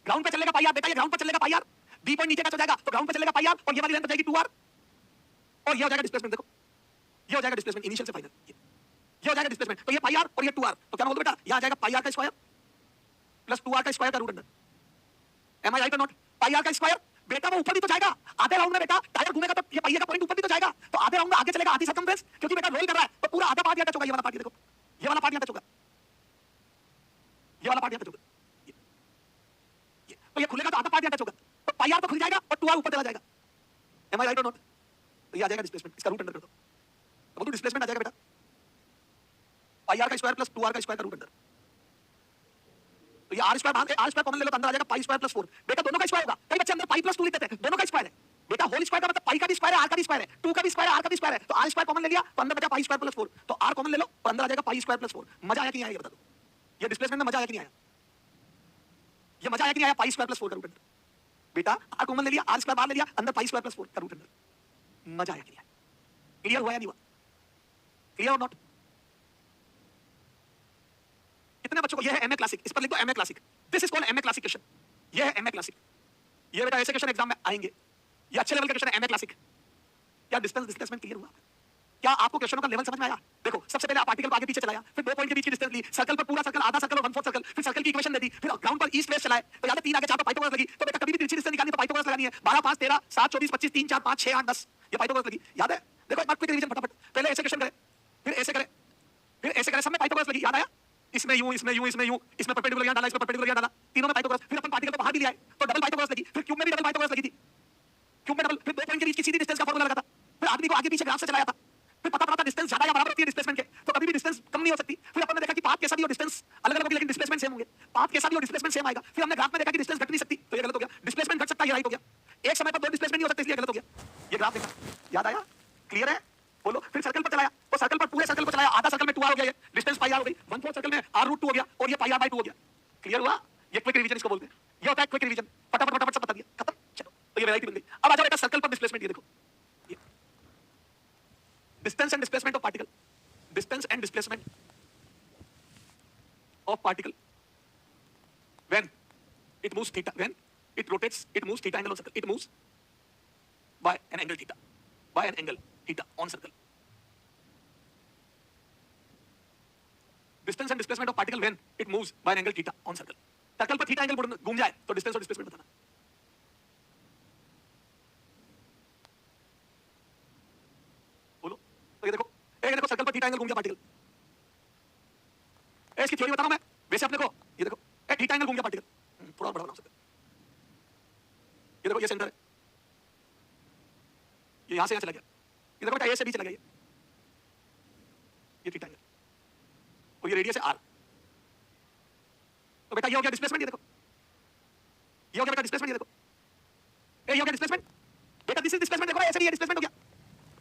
ग्राउंड पे चलेगा पाई आर बेटा, ये ग्राउंड पे चलेगा पाई आर, बी पॉइंट नीचे टच हो जाएगा तो ग्राउंड पे चलेगा पाई आर और ये वाली लेंथ हो जाएगी 2 आर और ये हो जाएगा डिस्प्लेसमेंट, देखो ये हो जाएगा डिस्प्लेसमेंट इनिशियल से फाइनल, ये हो जाएगा डिस्प्लेसमेंट, तो ये पाई आर और ये 2 आर, तो क्या बोल दो बेटा यहां आ जाएगा पाई आर का स्क्वायर प्लस 2 आर का स्क्वायर का root under, M I right और नॉट, पाई आर का स्क्वायर बेटा वो ऊपर भी तो जाएगा आधे राउंड में बेटा, टायर घूमेगा तो ये पहिए का पॉइंट ऊपर भी तो जाएगा, तो आधे राउंड में आगे चलेगा आधी सर्कमफ्रेंस, क्योंकि बेटा रोल कर रहा है तो पूरा आधा पार्ट यहाँ टच होगा, ये वाला पार्ट देखो, ये वाला पार्ट यहाँ टच होगा, ये वाला पार्ट यहाँ टच होगा, तो ये खुलेगा तो आधा पार्ट यहाँ टच होगा, तो पाई आर तो खुल जाएगा और 2 आर ऊपर चला जाएगा, एम आई राइट और नॉट, तो ये आ जाएगा डिस्प्लेसमेंट, इसका रूट अंडर कर दो, तो डिस्प्लेसमेंट आ जाएगा बेटा पाई आर का स्क्वायर प्लस 2 आर का स्क्वायर का रूट अंडर, तो ये आर स्क्वायर कॉमन ले लो तो अंदर आ जाएगा पाई स्क्वायर प्लस 4, बेटा दोनों का स्क्वायर होगा, कई बच्चे अंदर पाई प्लस 2 लिखते थे, दोनों का स्क्वायर है बेटा, होल स्क्वायर का मतलब पाई का भी स्क्वायर है, आर का भी स्क्वायर है, 2 का भी स्क्वायर है, आर का भी स्क्वायर है, तो आर स्क्वायर कॉमन ले लिया तो अंदर बचा पाई स्क्वायर प्लस 4, तो आर कॉमन ले लो और अंदर आ जाएगा पाई स्क्वायर प्लस 4, मजा आया कि नहीं आया ये बता दो, ये डिस्प्लेसमेंट में मजा आया कि नहीं आया, ये मजा आया कि नहीं आया, पाई स्क्वायर प्लस 4 का रूट अंडर, बेटा आर कॉमन ले लिया, आर स्क्वायर बाहर ले लिया, अंदर पाई स्क्वायर प्लस 4 का रूट अंडर, मजा आया कि नहीं आया, क्लियर हुआ या नहीं हुआ, क्लियर और नॉट, कितने बच्चों को, ये है एमए क्लासिक, इस पर लिख दो MA classic, this is called MA classic question, ये है एमए क्लासिक, ये बेटा ऐसे क्वेश्चन एग्जाम में आएंगे, ये अच्छे लेवल का क्वेश्चन है एमए क्लासिक, क्या डिस्टेंस डिस्प्लेसमेंट क्लियर हुआ, क्या आपको क्वेश्चनों का लेवल समझ में आया, देखो सबसे पहले आप पार्टिकल को आगे पीछे चलाया, फिर 2 पॉइंट के बीच की डिस्टेंस ली, सर्कल पर पूरा सर्कल, आधा सर्कल और 1/4 सर्कल, फिर सर्कल की इक्वेशन दे दी, फिर ग्राउंड पर ईस्ट वेस्ट चलाए, तो याद है 3 आगे 4 पर पाइथागोरस लगी, तो बेटा कभी भी तिरछी डिस्टेंस निकालनी तो पाइथागोरस लगानी है, 12 5 13 7 24 25 3 4 5 6 8 10, ये पाइथागोरस लगी, याद है, देखो एक बार क्विक रिवीजन फटाफट, पहले ऐसे क्वेश्चन करे, फिर ऐसे करे, फिर ऐसे करे, सब में पाइथागोरस लगी, याद आया, इसमें यूं इसमें यूं इसमें यूं, इसमें परपेंडिकुलर यहां डाला, इसमें परपेंडिकुलर यहां डाला, तीनों में पाइथागोरस, फिर अपन पार्टिकल को बाहर भी ले आए तो डबल पाइथागोरस लगी, फिर क्यूब में भी डबल पाइथागोरस लगी थी, क्यूब में डबल, फिर 2 पॉइंट के बीच की सीधी डिस्टेंस का फार्मूला लगा था, फिर आदमी को आगे पीछे ग्राफ से चलाया था, फिर पता पड़ा था डिस्टेंस ज्यादा या बराबर होती है डिस्प्लेसमेंट के, तो कभी भी डिस्टेंस कम नहीं हो सकती, फिर अपन ने देखा कि पाथ कैसा भी हो डिस्टेंस अलग अलग होगी लेकिन डिस्प्लेसमेंट सेम होंगे, पाथ कैसा भी हो डिस्प्लेसमेंट सेम आएगा, फिर हमने ग्राफ में देखा कि डिस्टेंस घट नहीं सकती, तो ये गलत हो गया, डिस्प्लेसमेंट घट सकता है, ये राइट हो गया, एक समय पर 2 डिस्प्लेसमेंट नहीं हो सकते इसलिए गलत हो गया, ये ग्राफ देखा, याद आया, क्लियर है, बोलो, फिर सर्कल पर चलाया, तो सर्कल पर पूरे सर्कल पर चलाया, आधा सर्कल में 2 आर हो गया, ये डिस्टेंस पाई आर हो गई, 1/4 सर्कल में आर रूट 2 हो गया और ये पाई आर बाय 2 हो गया, क्लियर हुआ, ये क्विक रिवीजन इसको बोलते हैं, ये होता है क्विक रिवीजन, फटाफट फटाफट सब बता दिया, खत्म, चलो, तो ये वैरायटी बन गई, अब आ जाओ बेटा सर्कल पर डिस्प्लेसमेंट, ये देखो, distance and displacement of particle, distance and displacement of particle when it moves theta, when it rotates, it moves theta angle on circle, it moves by an angle theta, by an angle theta on circle, distance and displacement of particle when it moves by an angle theta on circle, circle पर theta angle घूम जाए तो distance और displacement बताना, बोलो, तो ये देखो सर्कल पर थीटा एंगल घूम गया पार्टिकल, इसकी थ्योरी बता रहा हूं मैं वैसे अपने को, ये देखो थीटा एंगल घूम गया पार्टिकल, थोड़ा बड़ा बना सकते, ये देखो ये सेंटर है, ये यहां से यहां चला गया, ये देखो बेटा ए से बी चला गया, ये थीटा एंगल और ये रेडियस है आर, तो बेटा ये हो गया डिस्प्लेसमेंट, ये देखो ये हो गया बेटा डिस्प्लेसमेंट, ये देखो ये हो गया डिस्प्लेसमेंट, बेटा दिस इज डिस्प्लेसमेंट, देखो ऐसे ये डिस्प्लेसमेंट हो गया,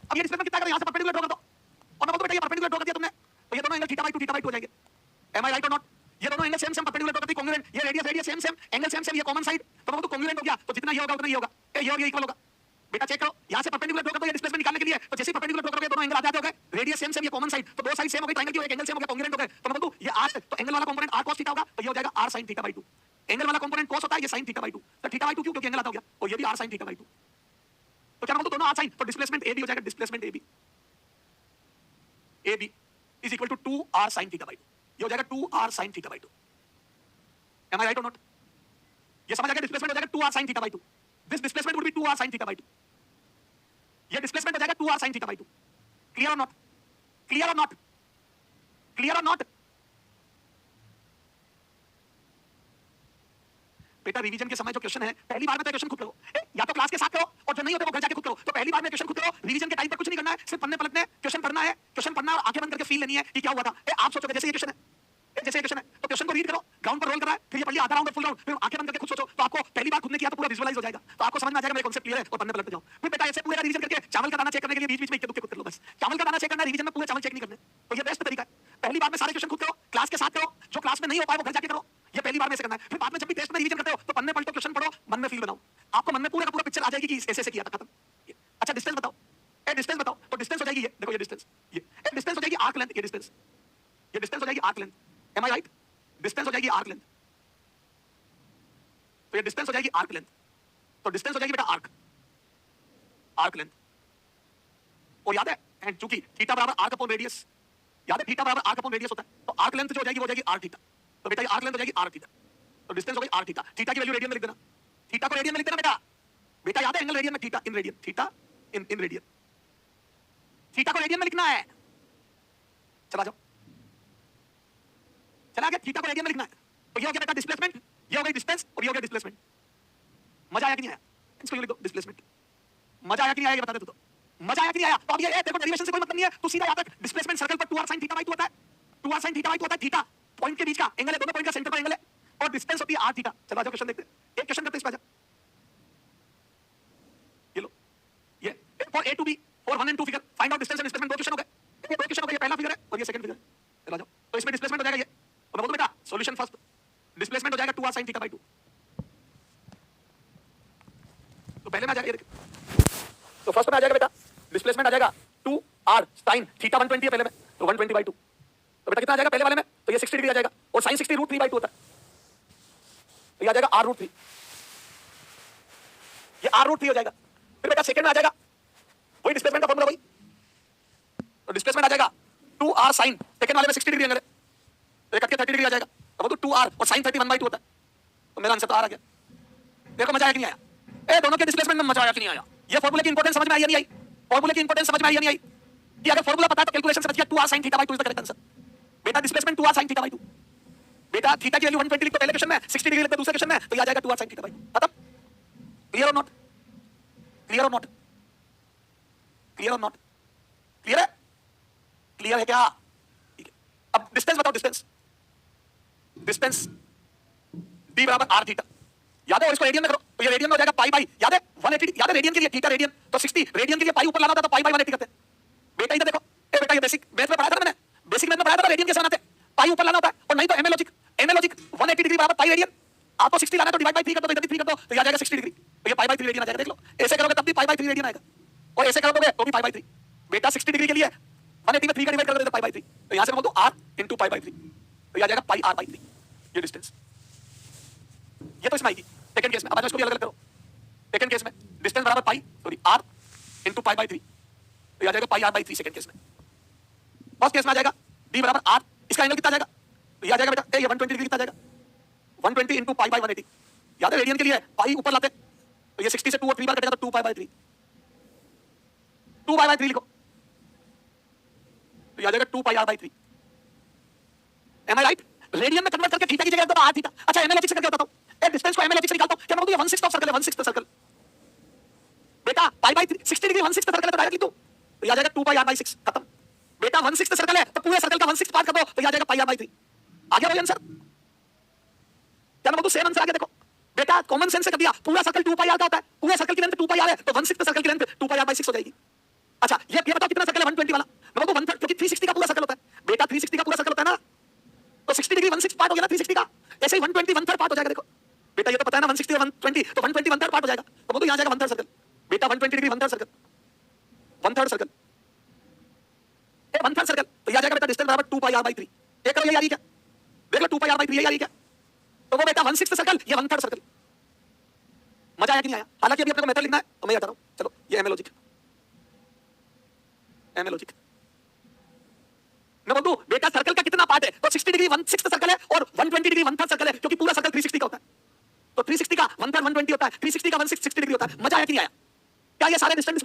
अब ये डिस्प्लेसमेंट कितना करो, यहां से परपेंडिकुलर ड्रॉ कर दो, और मैं बोलता बेटा ये परपेंडिकुलर ड्रॉ कर दिया तुमने, तो ये दोनों एंगल थीटा बाय 2 हो जाएंगे, एम आई राइट और नॉट, ये दोनों angle same same perpendicular draw करती कांग्रुएंट, ये radius same same angle same same, ये कॉमन साइड, तो मैं बोलता कांग्रुएंट हो गया, तो जितना ये होगा उतना ये होगा, ये और ये इक्वल होगा, बेटा चेक करो, यहां से परपेंडिकुलर ड्रॉ कर दो ये डिस्प्लेसमेंट निकालने के लिए, तो जैसे परपेंडिकुलर ड्रॉ करोगे दोनों एंगल आधे हो गए, रेडियस सेम सेम, ये कॉमन साइड, तो दो साइड सेम हो गई, ट्रायंगल की एक एंगल सेम हो गया, कांग्रुएंट हो गए, तो मैं बोलूं ये r, तो एंगल वाला कंपोनेंट r cos थीटा होगा, तो ये हो जाएगा r sin theta by 2, angle वाला कंपोनेंट cos होता है, ये sin थीटा बाय 2, तो थीटा बाय 2 क्यों, क्योंकि एंगल आधा हो गया, और ये भी r sin थीटा बाय 2, तो क्या मैं बोलूं दोनों r sin, तो डिस्प्लेसमेंट ab हो जाएगा, displacement ab is equal to 2r sin theta by 2, ये हो जाएगा 2r sin theta by 2, am I right or not, ये समझ आ गया, डिस्प्लेसमेंट हो जाएगा 2r sin theta by 2, this displacement would be 2r sin theta by 2, ये displacement हो जाएगा 2r sin theta by 2, clear or not, clear or not, clear or not, बेटा revision के समय जो क्वेश्चन है पहली बार में तो क्वेश्चन खुद करो, या तो क्लास के साथ करो और जो नहीं होते वो घर जाके खुद करो, तो पहली बार में क्वेश्चन खुद करो, रिवीजन के टाइम पर कुछ नहीं करना है, सिर्फ पन्ने पलटने, क्वेश्चन पढ़ना है, क्वेश्चन पढ़ना और आंखें बंद करके फील लेनी है कि क्या हुआ था, आप सोचोगे जैसे ये क्वेश्चन है, जैसे ये क्वेश्चन है तो क्वेश्चन को रीड करो, ग्राउंड पर रोल कर रहा है, फिर ये पढ़ लिया आधा राउंड फुल राउंड, फिर आंखें बंद करके खुद सोचो, तो आपको पहली बार खुद ने किया तो पूरा विजुअलाइज हो जाएगा, तो आपको समझ में आ जाएगा मेरा कॉन्सेप्ट क्लियर है, और पन्ने पे लगते जाओ। फिर बेटा ऐसे पूरे का रिवीजन करके चावल का दाना चेक करने के लिए बीच बीच में इक्के दुक्के खुद कर लो बस। चावल का दाना चेक करना, रिवीजन में पूरे चावल चेक नहीं करने, तो ये बेस्ट तरीका है। पहली बार में सारे क्वेश्चन खुद करो, क्लास के साथ करो, जो क्लास में नहीं हो पाए वो घर जाके करो, ये पहली बार में ऐसे करना है। फिर बाद में जब भी टेस्ट में रिवीजन करते हो तो पन्ने पलटो, क्वेश्चन पढ़ो, मन में फील बनाओ, आपको मन में पूरा का पूरा पिक्चर आ जाएगी कि ऐसे ऐसे किया था, खत्म। अच्छा डिस्टेंस बताओ, ए डिस्टेंस बताओ, तो डिस्टेंस हो जाएगी ये, देखो ये डिस्टेंस, ये डिस्टेंस हो जाएगी आर्क लेंथ, ये डिस्टेंस, ये डिस्टेंस हो जाएगी arc length, M I right? Distance हो जाएगी आर्क लेंथ, तो ये डिस्टेंस हो जाएगी आर्क लेंथ, तो डिस्टेंस हो जाएगी बेटा आर्क, आर्क लेंथ। और याद है, एंड चूंकि थीटा बराबर आर्क अपॉन रेडियस, याद है थीटा बराबर आर्क अपॉन रेडियस होता है, तो आर्क लेंथ जो हो जाएगी वो हो जाएगी आर्क थीटा, तो बेटा ये आर्क लेंथ हो जाएगी आर्क थीटा, तो डिस्टेंस हो गई आर्क थीटा। थीटा की वैल्यू रेडियन में लिख देना, थीटा को रेडियन में लिख देना बेटा, बेटा याद है एंगल रेडियन में, theta in radian, theta in radian, theta को रेडियन में लिखना है। चला जाओ, चला गया, थीटा को रेडियन में लिखना है, तो ये हो गया बेटा डिस्प्लेसमेंट, ये हो गई डिस्टेंस, और ये हो गया डिस्प्लेसमेंट। मजा आया कि नहीं आया? इसको ये लिख दो डिस्प्लेसमेंट। मजा आया कि नहीं आया ये बता दे तू, तो मजा आया कि नहीं आया? तो अब ये तेरे को डेरिवेशन से कोई मतलब नहीं है, तू सीधा यहाँ तक डिस्प्लेसमेंट सर्कल पर 2r sin थीटा बाई 2 होता है, 2r sin थीटा बाई 2 होता है, थीटा पॉइंट के बीच का एंगल है, दोनों पॉइंट का सेंटर पर एंगल है, और डिस्टेंस होती है r थीटा। चलो जाओ क्वेश्चन देखते हैं, एक क्वेश्चन करते हैं, इस पर ये लो, ये for a to b for 1 and 2 figure find out distance and displacement. दो क्वेश्चन हो गए, ये दो क्वेश्चन हो गए, ये पहला फिगर है और ये सेकंड फिगर है। चलो जाओ, तो इसमें डिस्प्लेसमेंट हो जाएगा ये, तो मैं बोलूं बेटा सॉल्यूशन फर्स्ट, डिस्प्लेसमेंट हो जाएगा 2r sin थीटा बाई 2, तो पहले में आ जाएगा ये देखिए, तो फर्स्ट में आ जाएगा बेटा डिस्प्लेसमेंट आ जाएगा 2r sin थीटा 120 है पहले में, तो 120 बाई 2, तो बेटा कितना आ जाएगा पहले वाले में, तो ये 60 डिग्री आ जाएगा, और sin 60 √3 बाई 2 होता है, तो ये आ जाएगा r √3, ये r √3 हो जाएगा। फिर बेटा सेकंड में आ जाएगा वही डिस्प्लेसमेंट का फॉर्मूला वही, तो डिस्प्लेसमेंट आ जाएगा 2r sin, सेकंड वाले में 60 डिग्री एंगल है, तो ये कट के 30 डिग्री आ जाएगा, तो वो तो 2r और sin 30 1 बाई 2 होता है, तो मेरा आंसर तो r आ गया। देखो मजा आया कि नहीं आया? ए दोनों के डिस्प्लेसमेंट में मजा आया कि नहीं आया? ये फार्मूले की इंपॉर्टेंस समझ में आई या नहीं आई? फार्मूले की इंपॉर्टेंस समझ में आई या नहीं आई? कि अगर फार्मूला पता है तो कैलकुलेशन समझ गया, 2r sin theta by 2 is the correct answer. बेटा displacement 2r sin theta by 2, बेटा थीटा की वैल्यू 120 लिख दो पहले क्वेश्चन में, 60 डिग्री लिख दो दूसरे क्वेश्चन में, तो ये आ जाएगा 2r sin थीटा बाई 2, खत्म। क्लियर और नॉट? क्लियर और नॉट? क्लियर और नॉट? क्लियर है? क्लियर है क्या? ठीक है, अब डिस्टेंस बताओ, डिस्टेंस, डिस्टेंस d बराबर r थीटा, याद है? और इसको रेडियन में करो, तो ये रेडियन में हो जाएगा पाई बाई, याद है 180, याद है रेडियन के लिए थीटा रेडियन, तो 60 रेडियन के लिए पाई ऊपर लाना होता तो पाई बाई 180 करते। बेटा इधर देखो, ए बेटा ये बेसिक मैथ में पढ़ाया था मैंने, बेसिक मैथ में पढ़ाया था रेडियन कैसे बनाते, पाई ऊपर लाना होता है, और नहीं तो एमए लॉजिक 180 डिग्री बराबर पाई रेडियन, आपको 60 लाना है तो डिवाइड बाई 3 कर दो, इधर भी 3 कर दो, तो ये आ जाएगा 60 डिग्री, तो ये पाई बाई 3 रेडियन आ जाएगा। देख लो ऐसे करोगे तब भी पाई बाई 3 रेडियन आएगा, और ऐसे करोगे तो भी पाई बाई 3। बेटा 60 डिग्री के लिए 180 में 3 का डिवाइड कर दो तो पाई बाई 3, तो यहां से बोल दो r into पाई बाई 3, तो ये आ जाएगा पाई r बाई 3, ये डिस्टेंस। ये तो इसमें आएगी सेकंड केस में। अब इसको भी अलग अलग करो, सेकंड केस में डिस्टेंस बराबर pi sorry r into pi by 3, तो ये आ जाएगा pi r by 3 second case में। फर्स्ट केस में आ जाएगा d बराबर r, इसका एंगल कितना आ जाएगा, तो ये आ जाएगा बेटा ये 120 डिग्री कितना आ जाएगा, 120 into पाई बाई 180, याद है रेडियन के लिए पाई ऊपर लाते, तो ये 60 से 2 और 3 बार कटेगा तो 2 पाई बाई 3, 2 पाई बाई 3 लिखो, तो ये आ जाएगा 2 pi r by 3। Am I right? Radian में कन्वर्ट करके थीटा की जगह तो r थीटा। अच्छा एमए लॉजिक से करके बताता हूं, ए डिस्टेंस को एमए लॉजिक से निकालता हूं, क्या मैं बोलूं ये 1/6 ऑफ सर्कल है, 1/6 सर्कल, बेटा पाई बाई 60 डिग्री 1/6 सर्कल है, तो डायरेक्ट लिख दो, तो ये आ जाएगा 2 पाई r बाई 6, खत्म। बेटा 1/6 सर्कल है तो पूरे सर्कल का 1/6 पार्ट कर दो, तो ये आ जाएगा पाई r बाई 3। आ गया वही आंसर? क्या मैं बोलूं सेम आंसर आ गया? देखो बेटा कॉमन सेंस से कर दिया, पूरा सर्कल 2 पाई r का होता है, पूरे सर्कल की लेंथ 2 पाई r है, तो 1/6 सर्कल की लेंथ 2 पाई r बाई 6 हो जाएगी। अच्छा ये बताओ कितना सर्कल है 120 वाला, मैं बोलूं 1/3, क्योंकि 360 का पूरा सर्कल होता है बेटा, 360 का पूरा सर्कल होता है ना, तो 60 डिग्री 1/6 पार्ट हो गया ना 360 का, ऐसे ही 120 1/3 पार्ट हो जाएगा। देखो बेटा ये तो पता है ना 160 और 120, तो 120 1/3 पार्ट हो जाएगा, तो बोलो यहां जाएगा 1/3 सर्कल, बेटा 120 डिग्री 1/3 सर्कल, 1/3 सर्कल, ए 1/3 सर्कल, तो यहां जाएगा बेटा डिस्टेंस बराबर 2 पाई r बाई 3। ये करो ये आ रही क्या, देख लो 2 पाई r बाई 3 ये आ रही क्या, तो वो बेटा 1/6 सर्कल, ये 1/3 सर्कल। मजा आया कि नहीं आया? हालांकि अभी अपने को मेथड लिखना है तो मैं हटा रहा हूं, चलो ये एमए लॉजिक, एमए लॉजिक मैं बोल दूं बेटा सर्कल का कितना पार्ट है, तो 60 डिग्री 1/6 सर्कल है और 120 डिग्री 1/3 सर्कल है, क्योंकि पूरा सर्कल 360 का होता है, तो 360 का 1/3 120 होता है, 360 का 1/6 60 डिग्री होता है। मजा आया कि नहीं आया? क्या ये सारे डिस्टेंस